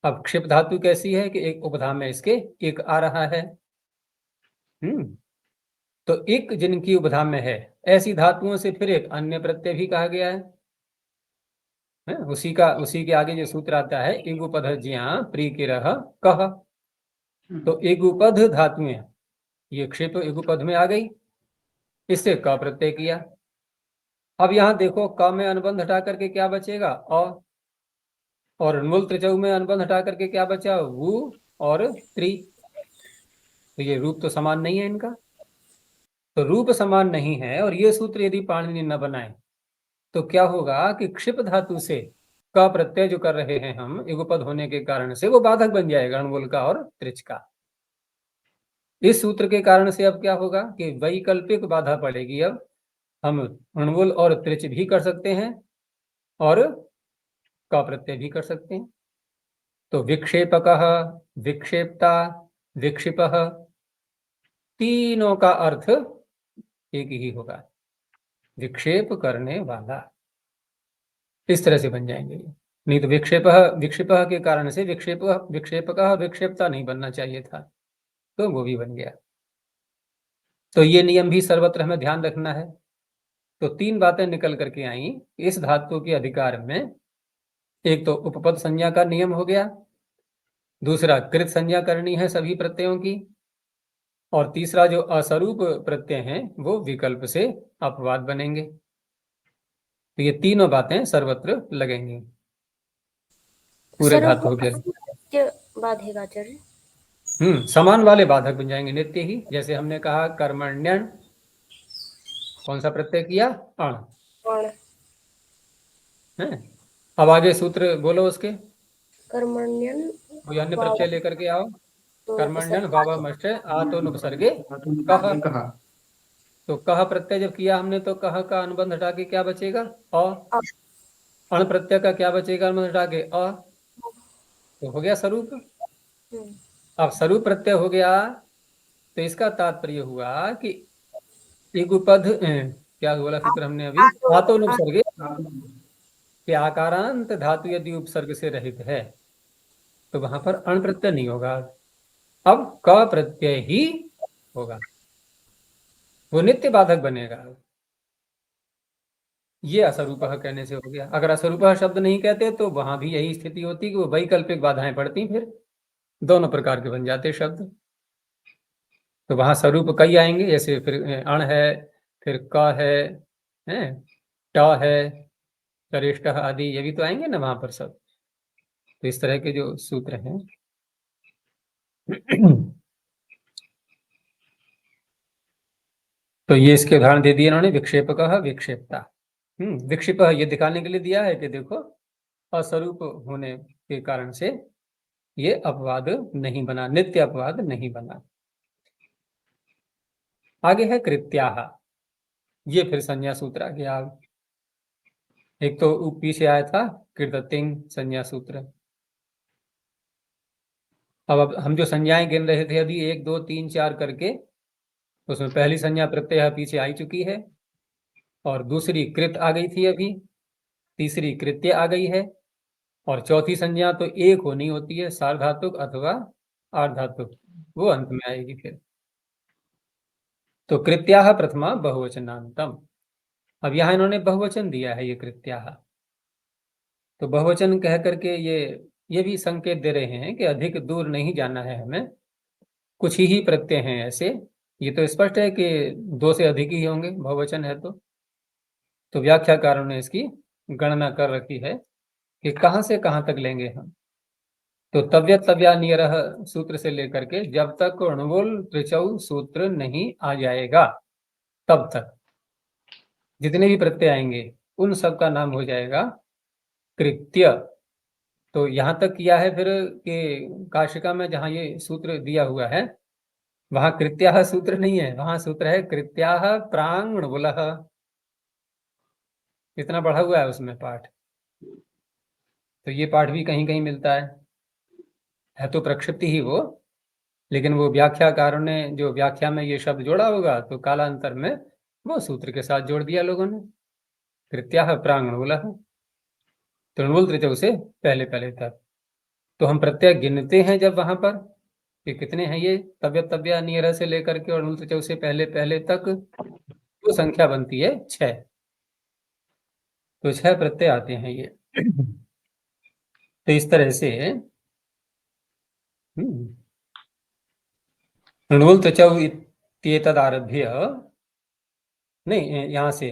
अब क्षिप धातु कैसी है कि एक उपधाम में इसके एक आ रहा है, तो एक जिनकी उपधाम में है ऐसी धातुओं से फिर एक अन्य प्रत्यय भी कहा गया है। उसी के आगे जो सूत्र आता है इगुपध ज्या प्रीकिरह कह, तो इगुपध धातुएं ये क्षिप इगुपध में आ गई, इससे क प्रत्यय किया। अब यहां देखो क में अनुबंध हटा करके क्या बचेगा अ, और मूल त्रिचौ में अनुबंध हटा करके क्या बचा वु और त्रि। तो ये रूप तो समान नहीं है इनका, तो रूप समान नहीं है, और ये सूत्र यदि पाणिनि न बनाए तो क्या होगा कि क्षिप धातु से का प्रत्यय जो कर रहे हैं हम इगुपद होने के कारण से वो बाधक बन जाएगा अणुवल का और त्रिच का। इस सूत्र के कारण से अब क्या होगा कि वैकल्पिक बाधा पड़ेगी। अब हम अणुवुल और त्रिच भी कर सकते हैं और क प्रत्यय भी कर सकते हैं। तो विक्षेपकः, विक्षेप्ता, विक्षिपः, तीनों का अर्थ एक ही होगा, विक्षेप करने वाला। इस तरह से बन जाएंगे ये। नहीं तो विक्षेपः के कारण से विक्षेपकः विक्षेप्ता नहीं बनना चाहिए था, तो वो भी बन गया। तो ये नियम भी सर्वत्र हमें ध्यान रखना है। तो तीन बातें निकल करके आई इस धातु के अधिकार में। एक तो उपपद संज्ञा का नियम हो गया, दूसरा कृत संज्ञा करनी है सभी प्रत्ययों की, और तीसरा जो असरूप प्रत्यय हैं वो विकल्प से अपवाद बनेंगे। तो ये तीनों बातें सर्वत्र लगेंगी पूरे धातुओं के। नित्य बाधेगा आचार्य? समान वाले बाधक बन जाएंगे नित्य ही। जैसे हमने कहा कर्मण्यन, कौन सा प्रत्यय किया? अण। है। अब आगे सूत्र बोलो उसके। कर्मण्यन कोई अन्य प्रत्यय लेकर के आओ। कर्मण्यन वावमश्च आतोनुपसर्गे कह। तो कह प्रत्यय जब किया हमने तो कह का अनुबंध हटा के क्या बचेगा? अ। अण प्रत्यय का क्या बचेगा अनुबंध हटा के? अ। तो हो गया स्वरूप। अब स्वरूप प्रत्यय हो गया तो इसका तात्पर्य हुआ कि युगपद क्या बोला सूत्र हमने अभी? आतोनुपसर्गे के आकारांत धातु यदि उपसर्ग से रहित है तो वहां पर अण प्रत्यय नहीं होगा, अब क प्रत्यय ही होगा, वो नित्य बाधक बनेगा। ये असरूपः कहने से हो गया। अगर असरूपः शब्द नहीं कहते तो वहां भी यही स्थिति होती कि वो वैकल्पिक बाधाएं पड़ती, फिर दोनों प्रकार के बन जाते शब्द। तो वहां स्वरूप कई आएंगे, जैसे फिर अण है, फिर क है, ट है, गरिष्ठ आदि, ये भी तो आएंगे ना वहां पर सब। तो इस तरह के जो सूत्र हैं तो ये इसके उदाहरण दे दिए इन्होंने, विक्षेपकः, विक्षेप्ता। विक्षिप ये दिखाने के लिए दिया है कि देखो अस्वरूप होने के कारण से ये अपवाद नहीं बना, नित्य अपवाद नहीं बना। आगे है कृत्याः। ये फिर संज्ञा सूत्र आ गया। एक तो पीछे आया था कृततिंग संज्ञा सूत्र। अब हम जो संज्ञाएं गिन रहे थे अभी 1 2 3 4 करके, उसमें पहली संज्ञा प्रत्यय पीछे आई चुकी है, और दूसरी कृत आ गई थी अभी, तीसरी कृत्य आ गई है, और चौथी संज्ञा तो एक होनी होती है, सार्वधातुक अथवा आर्धातुक, वो अंत में आएगी फिर। तो कृत्याः प्रथमा बहुवचनांतम। अब यहाँ इन्होंने बहुवचन दिया है ये कृत्याः, तो बहुवचन कह करके ये भी संकेत दे रहे हैं कि अधिक दूर नहीं जाना है हमें, कुछ ही प्रत्यय हैं ऐसे। ये तो स्पष्ट है कि 2 से अधिक ही होंगे बहुवचन है तो व्याख्याकारों ने इसकी गणना कर रखी है कि कहाँ से कहाँ तक लेंगे हम। तो तव्यत तव्या नियरः सूत्र से लेकर के जब तक अणुवुल त्रिचौ सूत्र नहीं आ जाएगा तब तक जितने भी प्रत्यय आएंगे उन सब का नाम हो जाएगा कृत्य। तो यहाँ तक किया है फिर कि काशिका में जहाँ ये सूत्र दिया हुआ है वहां कृत्याः सूत्र नहीं है, वहां सूत्र है कृत्याः प्राङ्णवुलः। इतना बढ़ा हुआ है उसमें पाठ। तो ये पाठ भी कहीं कहीं मिलता है तो प्रक्षिप्ति ही वो, लेकिन वो व्याख्याकारों ने जो व्याख्या में ये शब्द जोड़ा होगा तो कालांतर में वो सूत्र के साथ जोड़ दिया लोगों ने, कृत्याः प्राङ्णवुलः, तृणवुल त्रिचौ से पहले पहले तक। तो हम प्रत्यय गिनते हैं जब वहां पर कि कितने हैं ये, तव्यत तव्या नियरः से लेकर के और अणुवुल त्रिचौ से पहले पहले तक, तो संख्या बनती है 6। तो 6 प्रत्यय आते हैं ये। तो इस तरह से अणुवुल त्रिचौ इत्येतदारभ्य, नहीं यहाँ से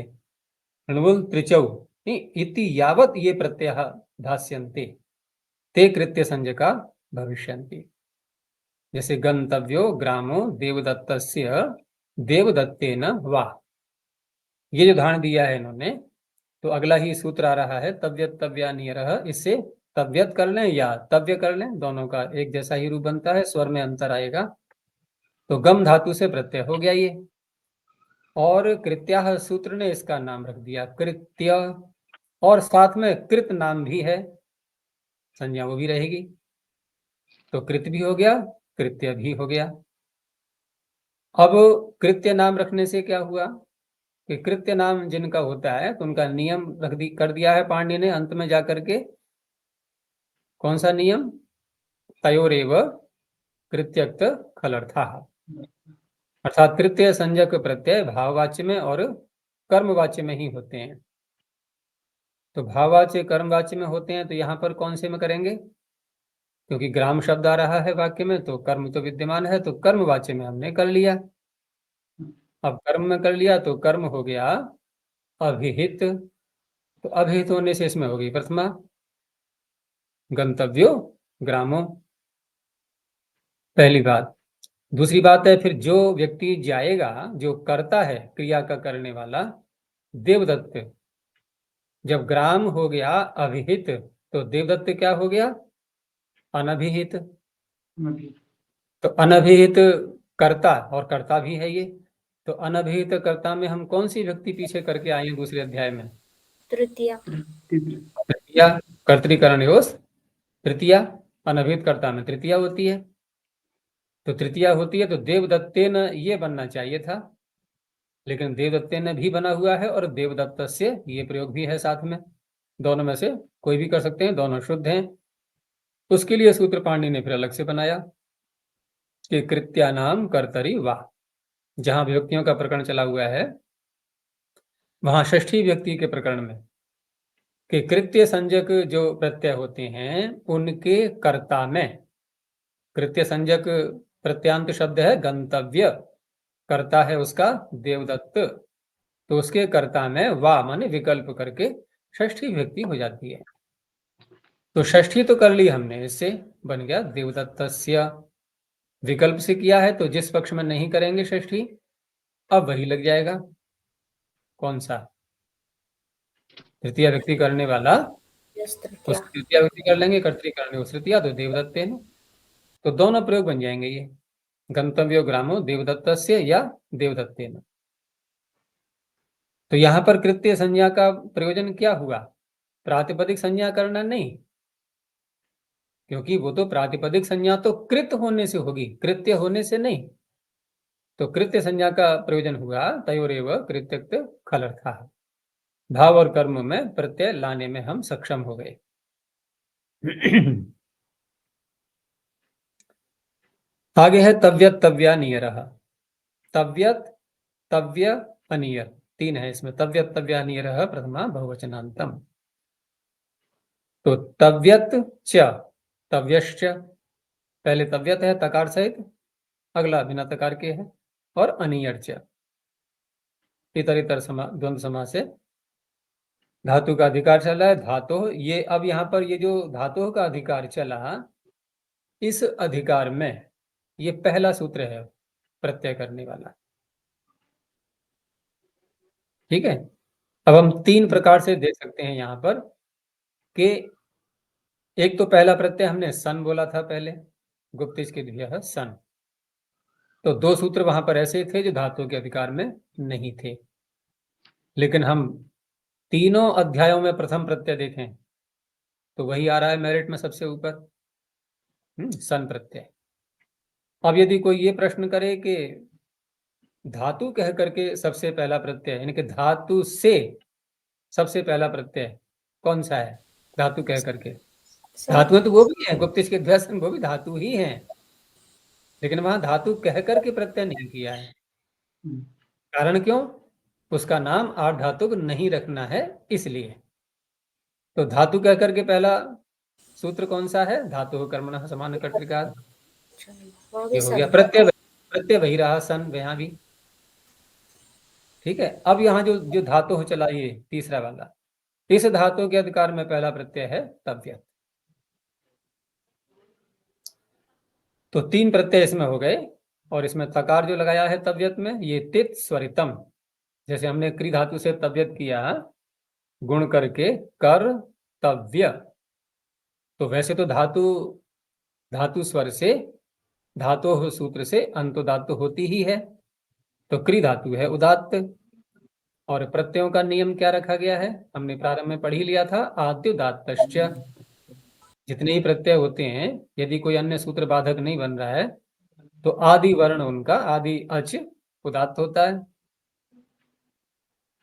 अणुवुल त्रिचौ इति यावत ये प्रत्यय धास्यन्ते ते कृत्य संज्ञका भविष्यन्ति। जैसे गंतव्यो ग्रामो देवदत्तस्य देवदत्तेन वा, ये जो उदाहरण दिया है इन्होंने, तो अगला ही सूत्र आ रहा है तव्यत तव्या नियरः। इससे तव्यत कर लें या तव्य कर लें, दोनों का एक जैसा ही रूप बनता है, स्वर में अंतर आएगा। तो गम धातु से प्रत्यय हो गया ये। और कृत्याह सूत्र ने इसका नाम रख दिया कृत्य, और साथ में कृत नाम भी है, संज्ञा वो भी रहेगी। तो कृत भी हो गया, कृत्य भी हो गया। अब कृत्य नाम रखने से क्या हुआ कि कृत्य नाम जिनका होता है तो उनका नियम कर दिया है पाणिनि ने अंत में जाकर के। कौन सा नियम? तयोरेव कृत्यक्त खलर्थाः, अर्थात कृत्य संज्ञक प्रत्यय भाववाच्य में और कर्मवाच्य में ही होते हैं। तो भाववाच्य कर्मवाच्य में होते हैं, तो यहाँ पर कौन से में करेंगे? क्योंकि ग्राम शब्द आ रहा है वाक्य में, तो कर्म तो विद्यमान है, तो कर्मवाच्य में हमने कर लिया। अब कर्म में कर लिया तो कर्म हो गया अभिहित। तो अभिहित होने से इसमें होगी प्रथमा गंतव्यो ग्रामो, पहली बात। दूसरी बात है, फिर जो व्यक्ति जाएगा, जो करता है क्रिया का करने वाला देवदत्त, जब ग्राम हो गया अभिहित तो देवदत्त क्या हो गया? अनभिहित। तो अनभिहित कर्ता, और कर्ता भी है ये। तो अनभिहित कर्ता में हम कौन सी व्यक्ति पीछे करके आए हैं दूसरे अध्याय में? तृतीया। तृतीया, कर्तृकरणयोस् तृतीया। अनभिहित कर्ता में तृतीया होती है। तो तृतीया होती है, तो देवदत्तेन ये बनना चाहिए था, लेकिन देवदत्तेन भी बना हुआ है और देवदत्त से ये प्रयोग भी है साथ में। दोनों में से कोई भी कर सकते हैं, दोनों शुद्ध हैं। उसके लिए सूत्र पाणिनि ने फिर अलग से बनाया कि कृत्यानाम कर्तरि वा। जहां व्यक्तियों का प्रकरण चला हुआ है वहां षष्ठी व्यक्ति के प्रकरण में कि कृत्य संज्ञक जो प्रत्यय होते हैं उनके कर्ता में, कृत्य संज्ञक प्रत्यांत शब्द है गंतव्य, कर्ता है उसका देवदत्त, तो उसके कर्ता में वा माने विकल्प करके षष्ठी व्यक्ति हो जाती है। तो षष्ठी तो कर ली हमने, इससे बन गया देवदत्तस्य। विकल्प से किया है तो जिस पक्ष में नहीं करेंगे षष्ठी, अब वही लग जाएगा। कौन सा? तृतीय व्यक्ति करने वाला, यस उस तृतीया। तृतीय व्यक्ति कर लेंगे, कर्तृकरण उस तृतीया, तो देवदत्ते ने। तो दोनों प्रयोग बन जाएंगे ये, गंतव्यो ग्रामो देवदत्तस्य या देवदत्ते ने। तो यहां पर कृत्य संज्ञा का प्रयोजन क्या हुआ? प्रातिपदिक संज्ञा करना नहीं, क्योंकि वो तो प्रातिपदिक संज्ञा तो कृत होने से होगी, कृत्य होने से नहीं। तो कृत्य संज्ञा का प्रयोजन हुआ तयोरेव कृत्यक्त खलर्थाः, भाव और कर्म में प्रत्यय लाने में हम सक्षम हो गए। आगे है तव्यत तव्या नियरः। तव्यत तव्य अनियर, तीन है इसमें। तव्यत तव्या नियरः प्रथमा बहुवचनांतम। तो तव्यत च तव्यश्च, पहले तव्यत है तकार सहित, अगला बिना तकार के है, और अनियर च इतर इतर द्वंद्व समास से धातु का अधिकार चला है। धातु ये, अब यहाँ पर ये जो धातु का अधिकार चला, इस अधिकार में ये पहला सूत्र है प्रत्यय करने वाला। ठीक है। अब हम तीन प्रकार से देख सकते हैं यहाँ पर कि एक तो पहला प्रत्यय हमने सन बोला था पहले, गुप्तिश के द्वितीय सन। तो दो सूत्र वहां पर ऐसे थे जो धातु के अधिकार में नहीं थे, लेकिन हम तीनों अध्यायों में प्रथम प्रत्यय देखें तो वही आ रहा है मेरिट में सबसे ऊपर, सन प्रत्यय। अब यदि कोई ये प्रश्न करे कि धातु कह करके सबसे पहला प्रत्यय, यानी कि धातु से सबसे पहला प्रत्यय कौन सा है धातु कह करके? धातु तो वो भी है, गुप्तिश के द्वय वो भी धातु ही है, लेकिन वहां धातु कह करके प्रत्यय नहीं किया है। कारण क्यों? उसका नाम आठ धातु को नहीं रखना है इसलिए। तो धातु कह करके पहला सूत्र कौन सा है? धातु कर्मणः समान कर्तृकात्, ये हो गया प्रत्यय। प्रत्यय वही रहा सन यहाँ भी। ठीक है। अब यहाँ जो जो धातु चला ये तीसरा वाला, इस धातु के अधिकार में पहला प्रत्यय है तव्यत। तो तीन प्रत्यय इसमें हो गए, और इसमें तकार जो लगाया है तव्यत में ये तित स्वरितम, जैसे हमने क्री धातु से तव्यत किया गुण करके कर तव्य, तो वैसे तो धातु धातु स्वर से धातु सूत्र से अंतो धातु होती ही है, तो क्री धातु है उदात्त। और प्रत्ययों का नियम क्या रखा गया है, हमने प्रारंभ में पढ़ ही लिया था, आद्युदात्तश्च। जितने ही प्रत्यय होते हैं, यदि कोई अन्य सूत्र बाधक नहीं बन रहा है तो आदि वर्ण उनका आदि अच उदात्त होता है।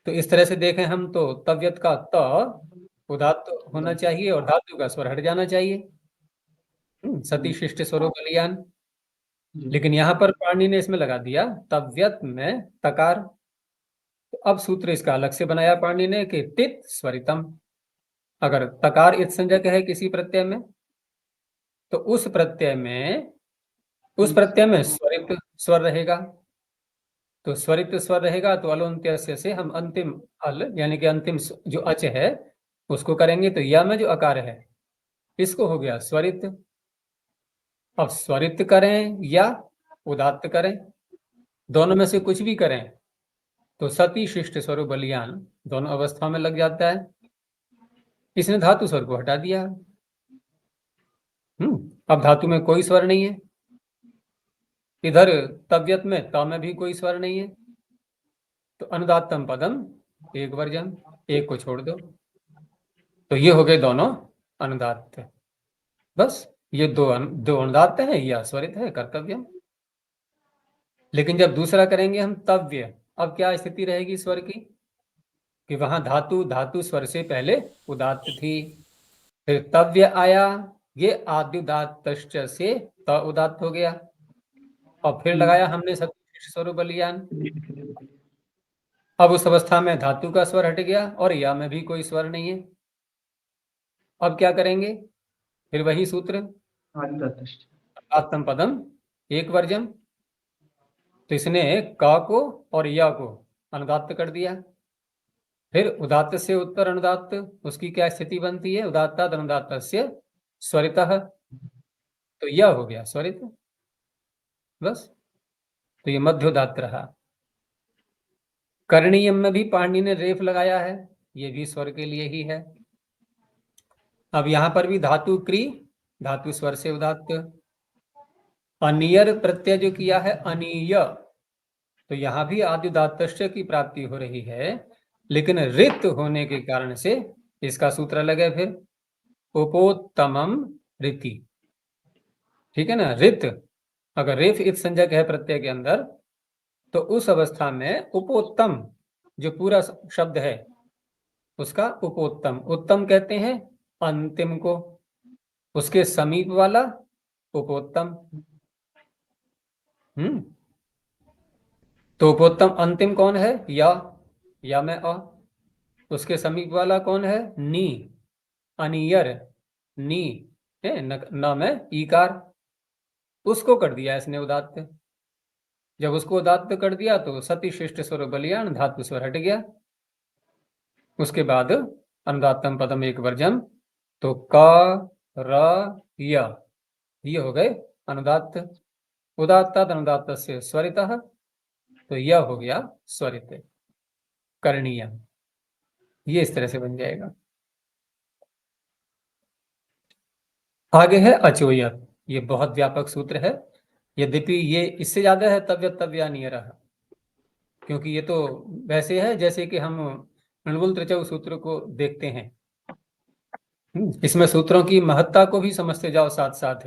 तो इस तरह से देखें हम तो तव्यत का त उदात्त होना चाहिए और धातु का स्वर हट जाना चाहिए, सती शिष्ट स्वरूप बलियान। लेकिन यहां पर पाणिनि ने इसमें लगा दिया तव्यत में तकार। तो अब सूत्र इसका अलग से बनाया पाणिनि ने कि तित स्वरितम। अगर तकार इत संज्ञक है किसी प्रत्यय में, तो उस प्रत्यय में स्वरित स्वर रहेगा। तो स्वरित स्वर रहेगा तो अलोन्त्यस्य से हम अंतिम अल यानी कि अंतिम जो अच है उसको करेंगे, तो या में जो अकार है इसको हो गया स्वरित। अब स्वरित करें या उदात्त करें, दोनों में से कुछ भी करें तो सती शिष्ट स्वरूप बलियान दोनों अवस्था में लग जाता है। इसने धातु स्वर को हटा दिया। अब धातु में कोई स्वर नहीं है, इधर तव्यत में त में भी कोई स्वर नहीं है, तो अनुदात्तम पदम एक वर्जन, एक को छोड़ दो, तो ये हो गए दोनों अनुदात्त। बस ये दो अनुदात्त है, यह स्वरित है कर्तव्य। लेकिन जब दूसरा करेंगे हम तव्य, अब क्या स्थिति रहेगी स्वर की कि वहां धातु स्वर से पहले उदात्त थी, फिर तव्य आया, ये आद्युदात्तश्च से त उदात्त हो गया, और फिर लगाया हमने सती स्वरूप बलियान। अब उस अवस्था में धातु का स्वर हट गया और या में भी कोई स्वर नहीं है। अब क्या करेंगे, फिर वही सूत्र आत्म पदम एक वर्जम। तो इसने का को और या को अनुदात्त कर दिया। फिर उदात्त से उत्तर अनुदात्त, उसकी क्या स्थिति बनती है, उदात्ताद अनुदात्तस्य स्वरितः, तो यह हो गया स्वरित। बस, तो ये मध्योदात्त रहा। करणीयम में भी पाणिनि ने रेफ लगाया है, ये भी स्वर के लिए ही है। अब यहां पर भी धातु क्री, धातु स्वर से उदात्त। अनियर प्रत्यय जो किया है अनीय, तो यहां भी आद्युदात्तश्च की प्राप्ति हो रही है, लेकिन रित होने के कारण से इसका सूत्र अलग है। फिर उपोत्तमम रीति, ठीक है ना। रित अगर रेफ इत संज्ञक है प्रत्यय के अंदर, तो उस अवस्था में उपोत्तम जो पूरा शब्द है उसका उपोत्तम, उत्तम कहते हैं अंतिम को, उसके समीप वाला उपोत्तम। तो उपोत्तम अंतिम कौन है, या में अ, उसके समीप वाला कौन है, नी, अनियर नी है न में ईकार, उसको कर दिया इसने उदात्त। जब उसको उदात्त कर दिया तो सती शिष्ट स्वर बलियान धातु स्वर हट गया। उसके बाद अनुदात्तम पदम एक वर्जम, तो क र य, ये हो गए अनुदात्त। उदात्ताद अनुदात्त से स्वरितः, तो यह हो गया स्वरित करणीय। ये इस तरह से बन जाएगा। आगे है अचोयत, ये बहुत व्यापक सूत्र है, यद्यपि ये इससे ज्यादा है तव्यत तव्यानियर, क्योंकि ये तो वैसे है जैसे कि हम अणुबुल त्रिचौ सूत्र को देखते हैं। इसमें सूत्रों की महत्ता को भी समझते जाओ साथ साथ,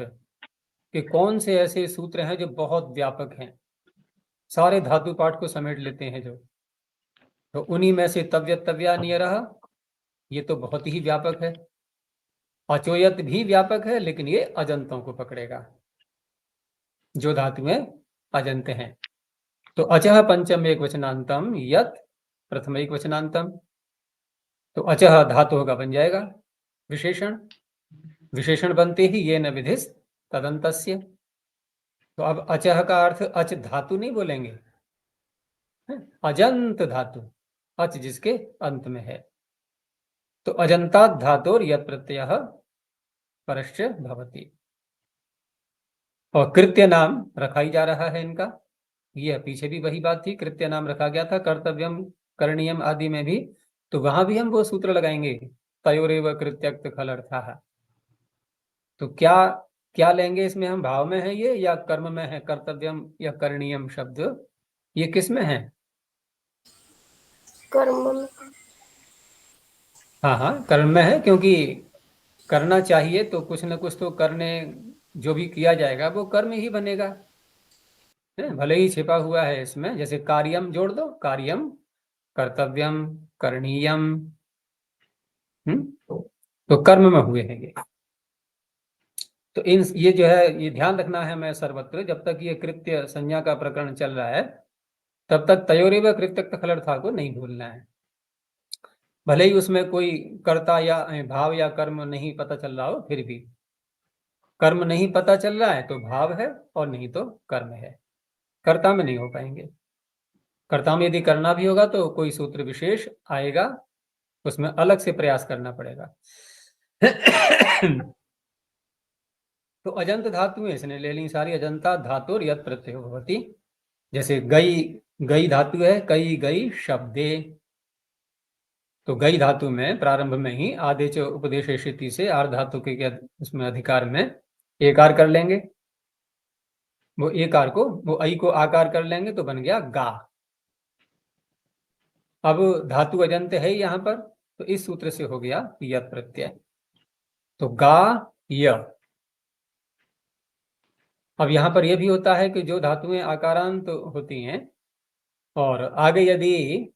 कि कौन से ऐसे सूत्र हैं जो बहुत व्यापक हैं, सारे धातु पाठ को समेट लेते हैं जो, तो उन्हीं में से तव्यत तव्यानियर ये तो बहुत ही व्यापक है। अचोयत भी व्यापक है, लेकिन ये अजंतों को पकड़ेगा, जो धातुएं अजंत हैं। तो अचह पंचम एक वचनांतम यत प्रथम एक वचनांतम, तो अचह धातु होगा बन जाएगा विशेषण, विशेषण बनते ही ये न विधिस तदंतस्य। तो अब अचह का अर्थ अच धातु नहीं बोलेंगे, अजंत धातु, अच जिसके अंत में है। तो अजंतात धातुर यत प्रत्यय परश्च भवति, और कृत्य नाम रखा ही जा रहा है इनका। ये पीछे भी वही बात थी, कृत्य नाम रखा गया था कर्तव्यम करणीयम आदि में भी, तो वहां भी हम वो सूत्र लगाएंगे तयोरेव कृत्यक्त खल अर्थाः। तो क्या क्या लेंगे इसमें हम? भाव में है ये या कर्म में है? कर्तव्यम या करणीयम शब्द ये किस में है? कर्म में। हाँ हाँ, कर्म में है, क्योंकि करना चाहिए तो कुछ न कुछ तो करने, जो भी किया जाएगा वो कर्म ही बनेगा, है? भले ही छिपा हुआ है इसमें, जैसे कार्यम जोड़ दो, कार्यम, कर्तव्यम, करणीयम, तो कर्म में हुए हैं ये। तो इन ये जो है, ये ध्यान रखना है मैं सर्वत्र, जब तक ये कृत्य संज्ञा का प्रकरण चल रहा है तब तक तयोरेव कृत्यक्त खलर्था को नहीं भूलना है। भले ही उसमें कोई कर्ता या भाव या कर्म नहीं पता चल रहा हो, फिर भी कर्म नहीं पता चल रहा है तो भाव है, और नहीं तो कर्म है। कर्ता में नहीं हो पाएंगे। कर्ता में यदि करना भी होगा तो कोई सूत्र विशेष आएगा, उसमें अलग से प्रयास करना पड़ेगा। तो अजंत धातु इसने ले ली सारी, अजंता धातु यत प्रत्यय भवति। जैसे गई, गई धातु है, कई गई शब्दे, तो गई धातु में प्रारंभ में ही आदेश उपदेश स्थिति से आर्ध धातु के उसमें अधिकार में एकार कर लेंगे, वो एकार को, वो ऐ को आकार कर लेंगे तो बन गया गा। अब धातु अजंत है यहाँ पर, तो इस सूत्र से हो गया यत प्रत्यय, तो गा य। अब यहाँ पर यह भी होता है कि जो धातुएं आकारांत होती हैं और आगे यदि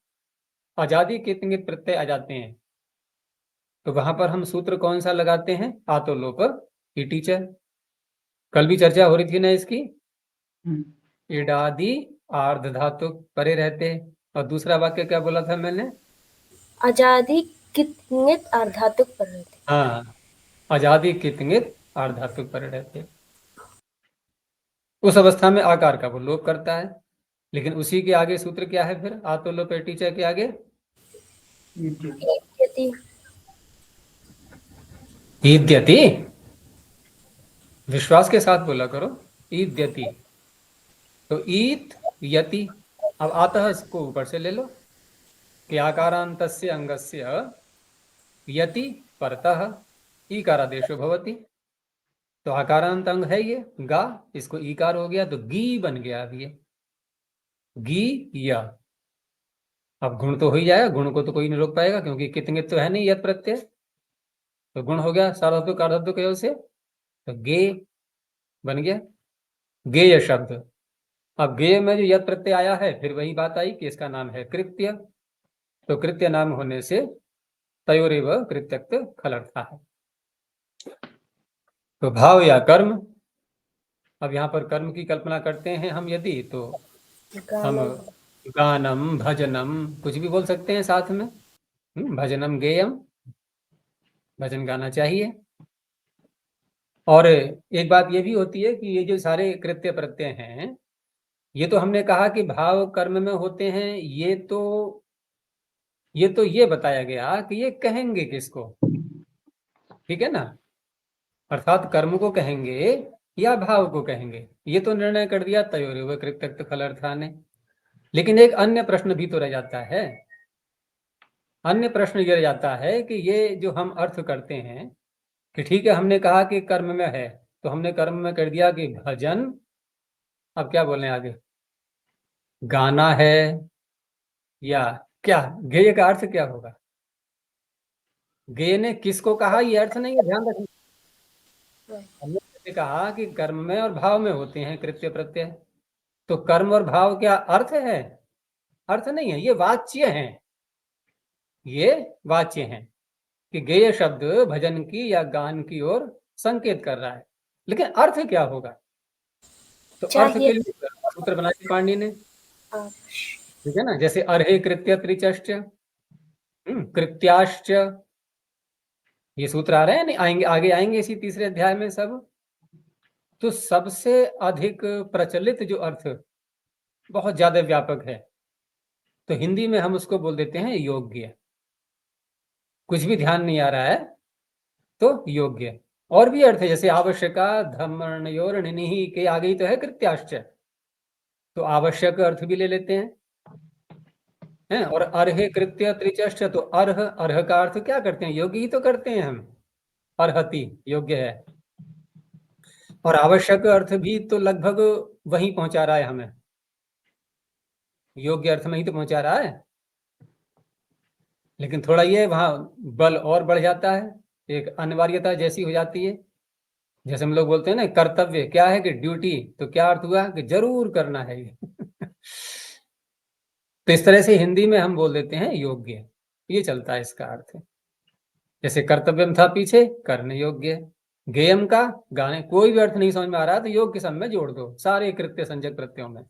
अजादि कितंगित प्रत्यय आ जाते हैं तो वहां पर हम सूत्र कौन सा लगाते हैं? आतो लोप टीचर। कल भी चर्चा हो रही थी ना इसकी। इडादि आर्ध धातु परे रहते, और दूसरा वाक्य क्या बोला था मैंने? अजादि कितनित अर्धातुक पर रहते। हाँ, अजादि कितंगित आर्ध धातु परे रहते। उस अवस्था में आकार का वो लोप करता है, लेकिन उसी के आगे सूत्र क्या है फिर? आतो लोप टीचर के आगे यति। ईद्यति, विश्वास के साथ बोला करो, ईद्यति। तो ईत यति। अब आतः को ऊपर से ले लो कि आकारांतस्य अंगस्य यति परतः ईकारादेशो भवति। तो आकारांत अंग है ये गा, इसको ईकार हो गया तो गी बन गया। अब ये गी या, अब गुण तो हो ही जाएगा, गुण को तो कोई नहीं रोक पाएगा क्योंकि कितने तो है नहीं यत प्रत्यय, तो गुण हो गया सार्वधातु कार्धातु के से, तो गे बन गया गेय शब्द। अब गेय में जो यत प्रत्यय आया है फिर वही बात आई कि इसका नाम है कृत्य, तो कृत्य नाम होने से तयोरेव कृत्यक्त खलर्था है, तो भाव या कर्म। अब यहाँ पर कर्म की कल्पना करते हैं हम यदि, तो हम गानम भजनम कुछ भी बोल सकते हैं साथ में, भजनम गेयम, भजन गाना चाहिए। और एक बात ये भी होती है कि ये जो सारे कृत्य प्रत्यय हैं, ये तो हमने कहा कि भाव कर्म में होते हैं, ये बताया गया कि ये कहेंगे किसको, ठीक है ना? अर्थात कर्म को कहेंगे या भाव को कहेंगे, ये तो निर्णय कर दिया तयोरेव कृत्यक्त फलर्था ने। लेकिन एक अन्य प्रश्न भी तो रह जाता है। अन्य प्रश्न ये रह जाता है कि ये जो हम अर्थ करते हैं कि ठीक है, हमने कहा कि कर्म में है, तो हमने कर्म में कर दिया कि भजन, अब क्या बोले आगे, गाना है या क्या? गेय का अर्थ क्या होगा? गेय ने किसको कहा ये अर्थ नहीं है, ध्यान रखना। हमने कहा कि कर्म में और भाव में होते हैं कृत्य प्रत्यय, तो कर्म और भाव क्या अर्थ है? अर्थ नहीं है, ये वाच्य हैं, ये वाच्य हैं कि गेय शब्द भजन की या गान की ओर संकेत कर रहा है, लेकिन अर्थ क्या होगा? तो अर्थ के लिए सूत्र बनाया पाणिनि ने, ठीक है ना? जैसे अर्हे कृत्य त्रिचश्च कृत्याश्च, ये सूत्र आ रहे हैं नहीं, आएंगे आगे आएंगे इसी तीसरे अध्याय में सब। तो सबसे अधिक प्रचलित जो अर्थ बहुत ज्यादा व्यापक है, तो हिंदी में हम उसको बोल देते हैं योग्य। कुछ भी ध्यान नहीं आ रहा है तो योग्य। और भी अर्थ है, जैसे आवश्यका धर्मणयोर निहि के आगे ही तो है कृत्याश्च, तो आवश्यक अर्थ भी ले लेते हैं। और अर्हे कृत्य त्रिचश्च, तो अर्ह, अर्ह का अर्थ क्या करते हैं? योग्य ही तो करते हैं हम, अर्हति योग्य है। और आवश्यक अर्थ भी तो लगभग वहीं पहुंचा रहा है हमें, योग्य अर्थ में ही तो पहुंचा रहा है, लेकिन थोड़ा ये वहां बल और बढ़ जाता है, एक अनिवार्यता जैसी हो जाती है। जैसे हम लोग बोलते हैं ना कर्तव्य, क्या है कि ड्यूटी, तो क्या अर्थ हुआ कि जरूर करना है ये तो इस तरह से हिंदी में हम बोल देते हैं योग्य, ये चलता है इसका अर्थ। जैसे कर्तव्यम था पीछे, करने योग्य, गेयम का गाने, कोई भी अर्थ नहीं समझ में आ रहा तो योग के समय में जोड़ दो सारे कृत्य संज्ञक प्रत्ययों में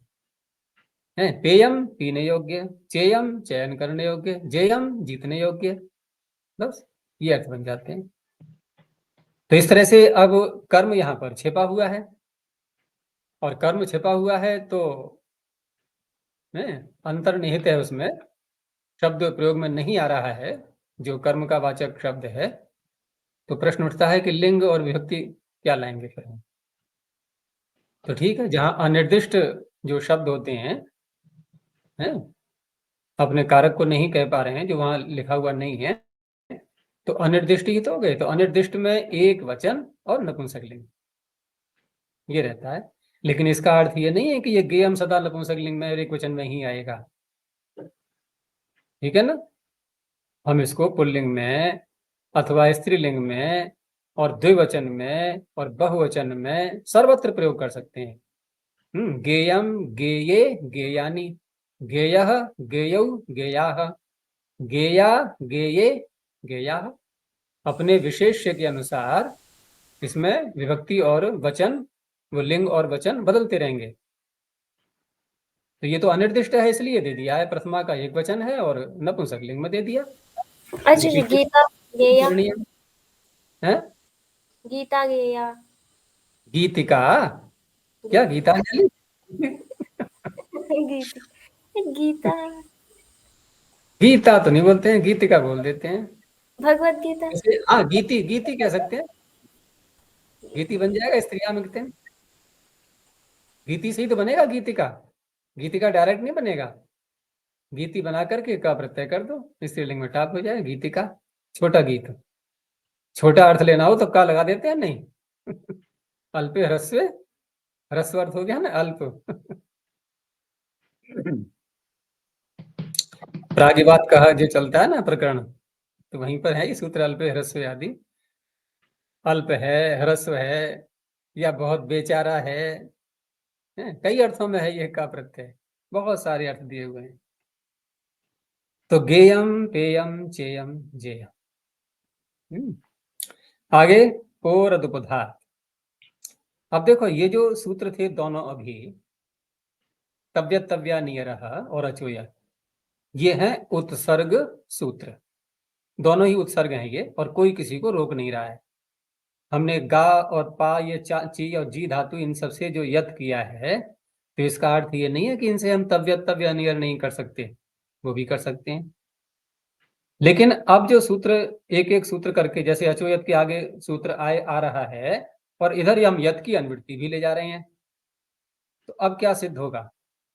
है। पेयम पीने योग्य, चेयम चयन करने योग्य, जेयम जीतने योग्य, बस ये अर्थ बन जाते हैं। तो इस तरह से अब कर्म यहाँ पर छिपा हुआ है, और कर्म छिपा हुआ है तो अंतर्निहित है, उसमें शब्द प्रयोग में नहीं आ रहा है जो कर्म का वाचक शब्द है। तो प्रश्न उठता है कि लिंग और विभक्ति क्या लाएंगे फिर हम। तो ठीक है, जहां अनिर्दिष्ट जो शब्द होते हैं अपने कारक को नहीं कह पा रहे हैं, जो वहां लिखा हुआ नहीं है, तो अनिर्दिष्ट ही तो हो गए। तो अनिर्दिष्ट में एक वचन और नपुंसक लिंग ये रहता है, लेकिन इसका अर्थ ये नहीं है कि ये गेयम सदा नपुंसक लिंग में और एक वचन में ही आएगा, ठीक है ना। हम इसको पुल्लिंग में अथवा स्त्रीलिंग में और द्विवचन में और बहुवचन में सर्वत्र प्रयोग कर सकते हैं। गेयम गेये गेयानी, गेयः गेयौ गेयाः, गेया गेये गेयाः। अपने विशेष्य के अनुसार इसमें विभक्ति और वचन, वो लिंग और वचन बदलते रहेंगे। तो ये तो अनिर्दिष्ट है इसलिए दे दिया है, प्रथमा का एक वचन है और नपुंसक लिंग में दे दिया। अच्छा जी, गीता गेया है, गीता गेया गीतिका, क्या गीतांजलि गीता गीता गीता तो नहीं बोलते हैं, गीतिका बोल देते हैं। भगवत गीता, हाँ गीति, गीति कह सकते हैं, गीति बन जाएगा स्त्रियां मिलते हैं, गीति से ही तो बनेगा गीतिका, गीतिका डायरेक्ट नहीं बनेगा। गीति बना करके का प्रत्यय कर दो, स्त्रीलिंग में टाप हो जाए गीतिका। छोटा गीत, छोटा अर्थ लेना हो तो का लगा देते हैं, नहीं अल्पे ह्रस्व, ह्रस्व अर्थ हो गया ना अल्प प्रागिवाद कहा जो चलता है ना प्रकरण, तो वहीं पर है ये सूत्र, अल्पे ह्रस्व आदि। अल्प है, ह्रस्व है, या बहुत बेचारा है, कई अर्थों में है ये का प्रत्यय, बहुत सारे अर्थ दिए हुए हैं। तो गेयम पेयम चेयम जेयम। आगे पोरदुपधा। अब देखो ये जो सूत्र थे दोनों अभी, तव्य तव्या नियरः और अचोया, ये हैं उत्सर्ग सूत्र, दोनों ही उत्सर्ग हैं ये, और कोई किसी को रोक नहीं रहा है। हमने गा और पा, ये ची और जी धातु, इन सबसे जो यत किया है, तो इसका अर्थ ये नहीं है कि इनसे हम तव्य तव्य नियर नहीं कर सकते, वो भी कर सकते हैं। लेकिन अब जो सूत्र एक एक सूत्र करके, जैसे अचोयत के आगे सूत्र आ रहा है, और इधर हम यत की अनुवृत्ति भी ले जा रहे हैं, तो अब क्या सिद्ध होगा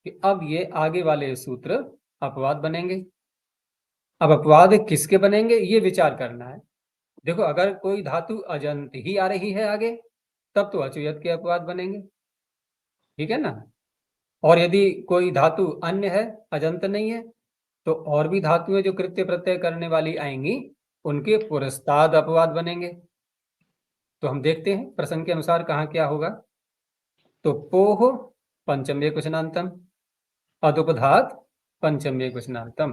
कि अब ये आगे वाले सूत्र अपवाद बनेंगे। अब अपवाद किसके बनेंगे ये विचार करना है। देखो अगर कोई धातु अजंत ही आ रही है आगे, तब तो अचुयत के अपवाद बनेंगे, ठीक है ना। और यदि कोई धातु अन्य है, अजंत नहीं है, तो और भी धातुएं जो कृत्य प्रत्यय करने वाली आएंगी, उनके पुरस्ताद अपवाद बनेंगे। तो हम देखते हैं प्रसंग के अनुसार कहाँ क्या होगा। तो पोह पंचम एकवचनांतम, अदुपधात पंचम एकवचनांतम,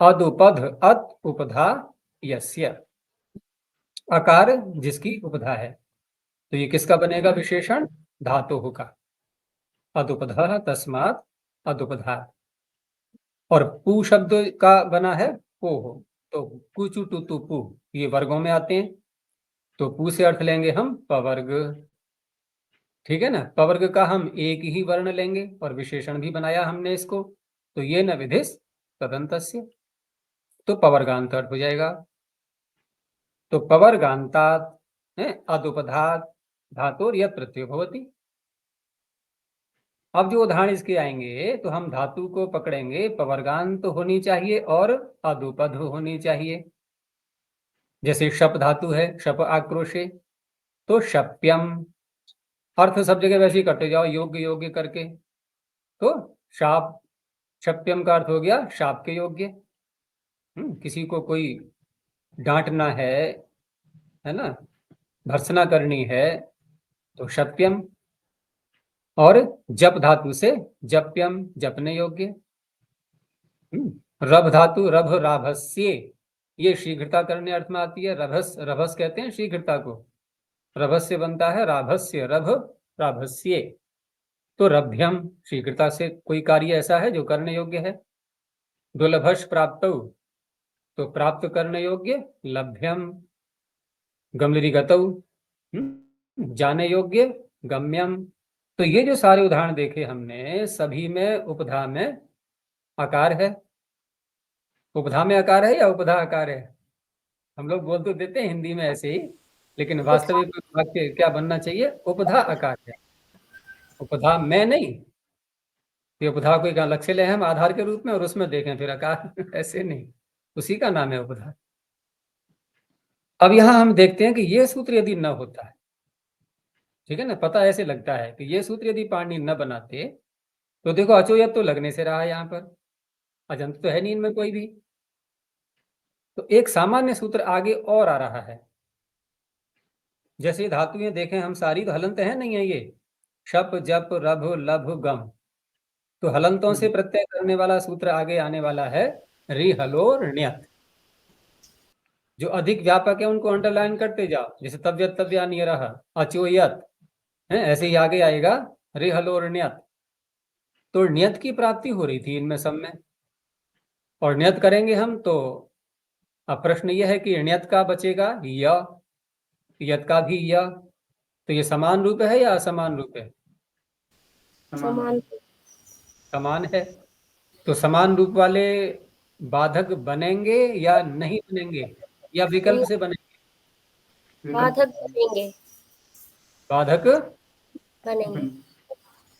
अदुपध अत उपधा यस्य, अकार जिसकी उपधा है, तो ये किसका बनेगा विशेषण, धातु का, अदुपधा तस्मात् अदुपधा। और पू शब्द का बना है पोह, तो कुचु टू पू, ये वर्गों में आते हैं, तो पू से अर्थ लेंगे हम पवर्ग, ठीक है ना। पवर्ग का हम एक ही वर्ण लेंगे और विशेषण भी बनाया हमने इसको, तो ये न विधिस तदंतस्य, तो पवर्गांत अर्थ हो जाएगा। तो पवर्गांतात अदुपधात धातुर यत् प्रत्यय भवति। अब जो उदाहरण इसके आएंगे, तो हम धातु को पकड़ेंगे, पवर्गांत होनी चाहिए और अदुपध होनी चाहिए। जैसे शप धातु है, शप आक्रोशे, तो शप्यम, अर्थ सब जगह वैसे ही करते जाओ, योग्य योग्य करके। तो शाप, शप्यम का अर्थ हो गया शाप के योग्य। किसी को कोई डांटना है ना, भर्त्सना करनी है तो शप्यम। और जप धातु से जप्यम, जपने योग्य। रभ धातु रभ राभस्ये, ये शीघ्रता करने अर्थ में आती है। रभस, रभस कहते हैं शीघ्रता को, रभस्य बनता है राभस्य, रभ राभस्ये। तो रभ्यम, शीघ्रता से कोई कार्य ऐसा है जो करने योग्य है। दुर्लभश प्राप्त, तो प्राप्त करने योग्य, लभ्यम। गमलरी गतौ, जाने योग्य, गम्यम। तो ये जो सारे उदाहरण देखे हमने, सभी में उपधा में आकार है। उपधा में आकार है या उपधा आकार है? हम लोग बोल तो देते हैं हिंदी में ऐसे ही, लेकिन वास्तविक वाक्य क्या बनना चाहिए? उपधा आकार है, उपधा में नहीं। ये उपधा को एक अलग से ले हम आधार के रूप में और उसमें देखें फिर आकार ऐसे नहीं, उसी का नाम है उपधा। अब यहां हम देखते हैं कि ये सूत्र यदि न होता है, ठीक है ना, पता ऐसे लगता है कि ये सूत्र यदि पाणिनि न बनाते, तो देखो अचोयत तो लगने से रहा है यहाँ पर, अजंत तो है नहीं इनमें कोई भी। तो एक सामान्य सूत्र आगे और आ रहा है। जैसे धातुएं देखें हम सारी, तो हलंत है नहीं है ये, शप जप रभ लभ गम। तो हलंतों से प्रत्यय करने वाला सूत्र आगे आने वाला है रि हलोर ण्यत। जो अधिक व्यापक है उनको अंडरलाइन करते जाओ, जैसे तव्यत तव्या नियरः अचोयत है, ऐसे ही आगे आएगा रि हलोर ण्यत। तो ण्यत की प्राप्ति हो रही थी इनमें सब में, और ण्यत करेंगे हम तो अब प्रश्न यह है कि ण्यत का बचेगा य, यत का भी य। तो ये समान रूप है या असमान रूप है? समान। समान है। तो समान रूप वाले बाधक बनेंगे या नहीं बनेंगे, या विकल्प से बनेंगे? बाधक बनेंगे। बाधक बनेंगे।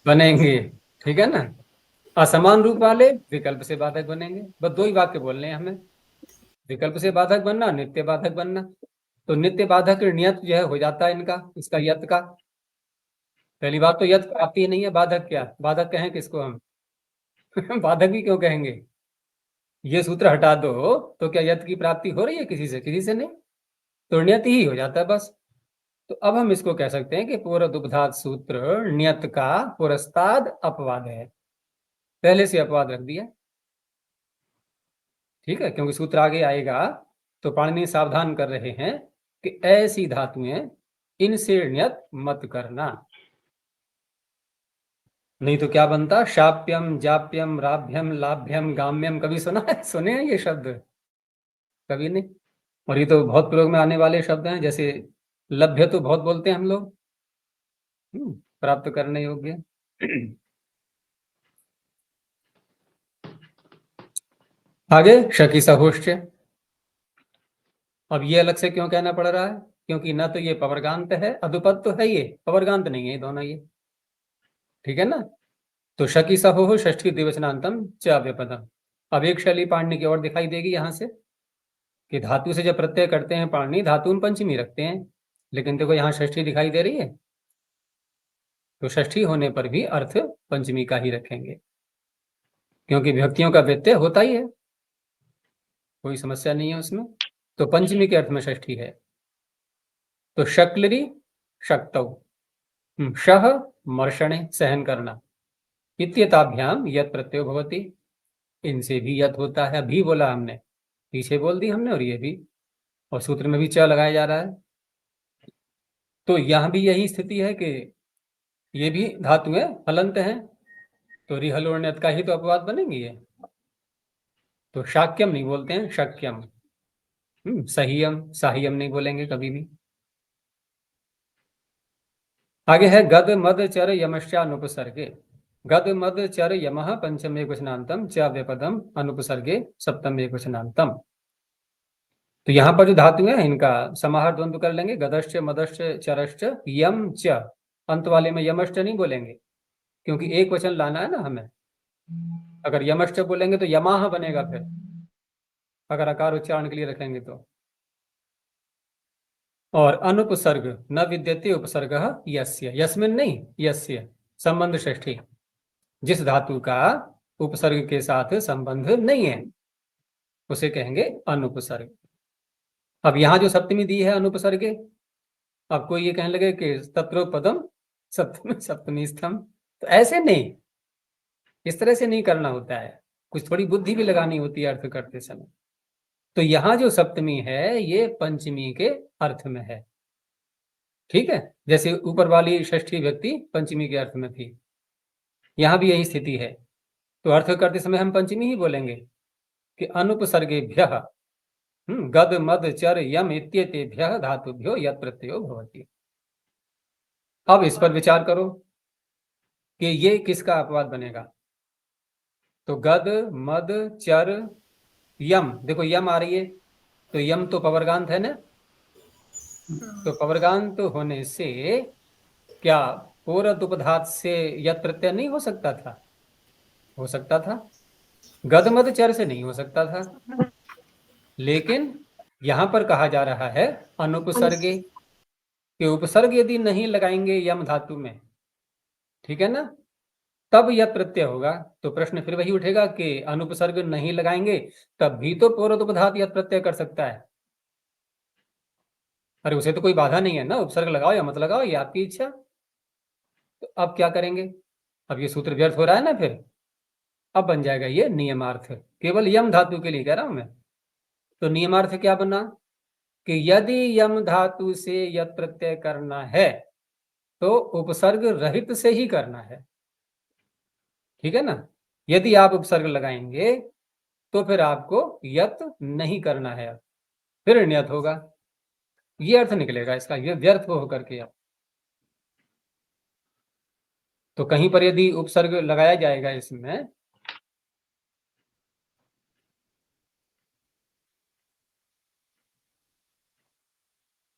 बनेंगे, ठीक है ना। असमान रूप वाले विकल्प से बाधक बनेंगे। बस दो ही वाक्य बोलने हैं हमें, विकल्प से बाधक बनना, नित्य बाधक बनना। तो नित्य बाधक नियत जो है हो जाता है इनका, इसका यत का। पहली बात तो यत प्राप्ति नहीं है, बाधक क्या, बाधक कहें किसको हम बाधक भी क्यों कहेंगे? ये सूत्र हटा दो तो क्या यत की प्राप्ति हो रही है किसी से? किसी से नहीं। तो नियत ही हो जाता है बस। तो अब हम इसको कह सकते हैं कि पूर्व दुग्धात सूत्र नियत का पुरस्ताद अपवाद है, पहले से अपवाद रख दिया, ठीक है। क्योंकि सूत्र आगे आएगा तो पाणिनि सावधान कर रहे हैं कि ऐसी धातुएं इनसे नियत मत करना, नहीं तो क्या बनता? शाप्यम जाप्यम राभ्यम लाभ्यम गाम्यम। कभी सुना है? सुने हैं ये शब्द? कभी नहीं। और ये तो बहुत प्रयोग में आने वाले शब्द हैं, जैसे लभ्य तो बहुत बोलते हैं हम लोग, प्राप्त करने योग्य। आगे शकी सहोष्ठ। अब ये अलग से क्यों कहना पड़ रहा है? क्योंकि ना तो ये पवर्गांत है, अदुपद तो है, ये पवर्गांत नहीं है, ये दोनों ये, ठीक है ना। तो शकी सहो षष्ठी द्विवचनांतम च अव्यपदम। अब एक शैली पाणिनि की ओर दिखाई देगी यहां से कि धातु से जब प्रत्यय करते हैं पाणिनि, धातु में पंचमी रखते हैं, लेकिन देखो यहाँ षष्ठी दिखाई दे रही है, तो षष्ठी होने पर भी अर्थ पंचमी का ही रखेंगे, क्योंकि विभक्तियों का व्यत्यय होता ही है, कोई समस्या नहीं है उसमें। तो पंचमी के अर्थ में षष्ठी है। तो शक्लरी शक्तौ, शह मर्षणे सहन करना, इत्येताभ्याम यत प्रत्यय भवति, इनसे भी यत होता है। भी बोला हमने, पीछे बोल दी हमने, और ये भी, और सूत्र में भी च लगाया जा रहा है। तो यहां भी यही स्थिति है कि ये भी धातुएं हलंत हैं, तो रिहलोण्यत का ही तो अपवाद बनेंगे ये। तो शाक्यम नहीं बोलते हैं, शक्यम। सहियम, साहियम नहीं बोलेंगे कभी भी। आगे है गद मद चर यमश्चानुपसर्गे। गद मद चर यमः पंचम एकवचनांतम च व्यपदम अनुपसर्गे सप्तम एकवचनांतम। तो यहाँ पर जो धातु है इनका समाहार द्वंद्व कर लेंगे, गदश्च मदश्च चरश्च यम च। अंत वाले में यमश्च नहीं बोलेंगे, क्योंकि एक वचन लाना है ना हमें। अगर यमश्च बोलेंगे तो यमाह बनेगा, फिर अगर आकार उच्चारण के लिए रखेंगे तो। और अनुपसर्ग न विद्यते उपसर्ग यस्य, यस्मिन नहीं, यस्य संबंध षष्ठी, जिस धातु का उपसर्ग के साथ संबंध नहीं है उसे कहेंगे अनुपसर्ग। अब यहां जो सप्तमी दी है अनुपसर्गे, अब कोई ये कहने लगे कि तत्रोपदम सप्तमी सप्तमी स्थम, तो ऐसे नहीं, इस तरह से नहीं करना होता है, कुछ थोड़ी बुद्धि भी लगानी होती है अर्थ करते समय। तो यहां जो सप्तमी है ये पंचमी के अर्थ में है, ठीक है, जैसे ऊपर वाली षष्ठी व्यक्ति पंचमी के अर्थ में थी, यहां भी यही स्थिति है। तो अर्थ करते समय हम पंचमी ही बोलेंगे कि अनुपसर्गेभ्यः गद मद चर यम इत्येतेभ्यः धातुभ्यो यत् प्रत्ययो भवति। अब इस पर विचार करो कि ये किसका अपवाद बनेगा। तो गद मद चर यम, देखो यम आ रही है, तो यम तो पवर्गांत है ना, तो पवर्गांत होने से क्या पूर्व उपधात से यत् प्रत्यय नहीं हो सकता था? हो सकता था। गद मद चर से नहीं हो सकता था, लेकिन यहां पर कहा जा रहा है अनुपसर्गे, कि उपसर्ग यदि नहीं लगाएंगे यम धातु में, ठीक है ना, तब यह प्रत्यय होगा। तो प्रश्न फिर वही उठेगा कि अनुपसर्ग नहीं लगाएंगे तब भी तो पूर्वोपधात यह प्रत्यय कर सकता है। अरे उसे तो कोई बाधा नहीं है ना, उपसर्ग लगाओ या मत लगाओ, ये आपकी इच्छा। तो अब क्या करेंगे? अब ये सूत्र व्यर्थ हो रहा है ना, फिर अब बन जाएगा ये नियमार्थ, केवल यम धातु के लिए कह रहा हूं मैं। तो नियमार्थ क्या बना कि यदि यम धातु से यत प्रत्यय करना है तो उपसर्ग रहित से ही करना है, ठीक है ना। यदि आप उपसर्ग लगाएंगे तो फिर आपको यत नहीं करना है, फिर नियत होगा, ये अर्थ निकलेगा इसका, ये व्यर्थ हो करके। अब तो कहीं पर यदि उपसर्ग लगाया जाएगा इसमें,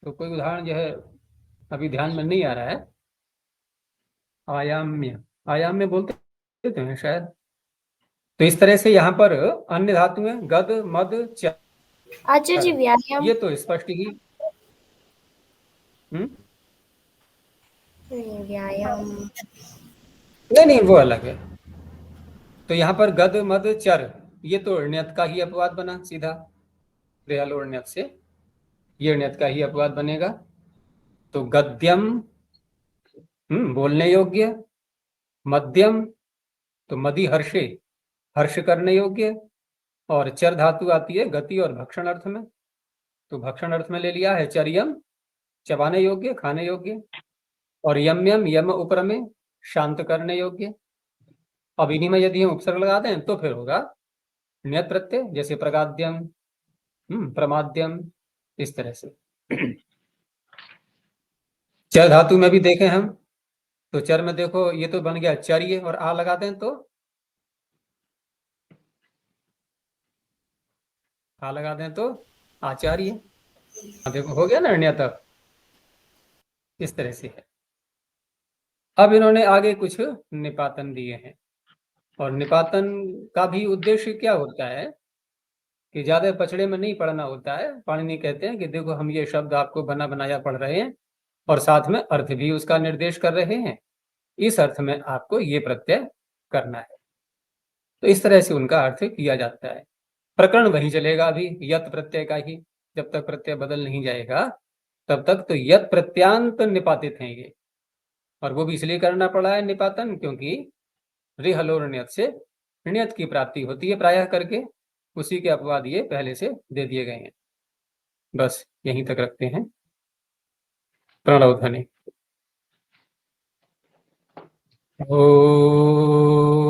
तो कोई उदाहरण जो है अभी ध्यान में नहीं आ रहा है। आयाम्य, आयाम्य बोलते हैं शायद। तो इस तरह से यहाँ पर अन्य धातु है गद मद च, आचार्य जी व्यायाम, ये तो स्पष्ट ही व्यायाम नहीं वो अलग है। तो यहाँ पर गद मद चर, ये तो नियत का ही अपवाद बना सीधा, रेल नियत से ये नियत का ही अपवाद बनेगा। तो गद्यम बोलने योग्य, मध्यम तो मदि हर्षे हर्ष करने योग्य, और चर धातु आती है गति और भक्षण अर्थ में, तो भक्षण अर्थ में ले लिया है चर्यम, चबाने योग्य खाने योग्य, और यम यम यम ऊपर में शांत करने योग्य। अब इन्हीं में यदि हम उपसर्ग लगा दें तो फिर होगा नियत प्रत्यय, जैसे प्रगाद्यम प्रमाद्यम, इस तरह से। चर धातु में भी देखें हम, तो चर में देखो ये तो बन गया चर्य, और आ लगा दें तो आ लगा दें तो आचार्य, देखो हो गया ना नियत। इस तरह से है। अब इन्होंने आगे कुछ निपातन दिए हैं, और निपातन का भी उद्देश्य क्या होता है कि ज्यादा पचड़े में नहीं पढ़ना होता है। पाणिनि कहते हैं कि देखो हम ये शब्द आपको बना बनाया पढ़ रहे हैं और साथ में अर्थ भी उसका निर्देश कर रहे हैं, इस अर्थ में आपको ये प्रत्यय करना है। तो इस तरह से उनका अर्थ किया जाता है। प्रकरण वही चलेगा अभी यत प्रत्यय का ही, जब तक प्रत्यय बदल नहीं जाएगा तब तक तो यत प्रत्यांत निपातित हैं ये, और वो भी इसलिए करना पड़ा है निपातन क्योंकि रिहलोर नियत से नियत की प्राप्ति होती है प्रायः करके, उसी के अपवाद ये पहले से दे दिए गए हैं। बस यहीं तक रखते हैं। प्रणव ध्वनि। ओ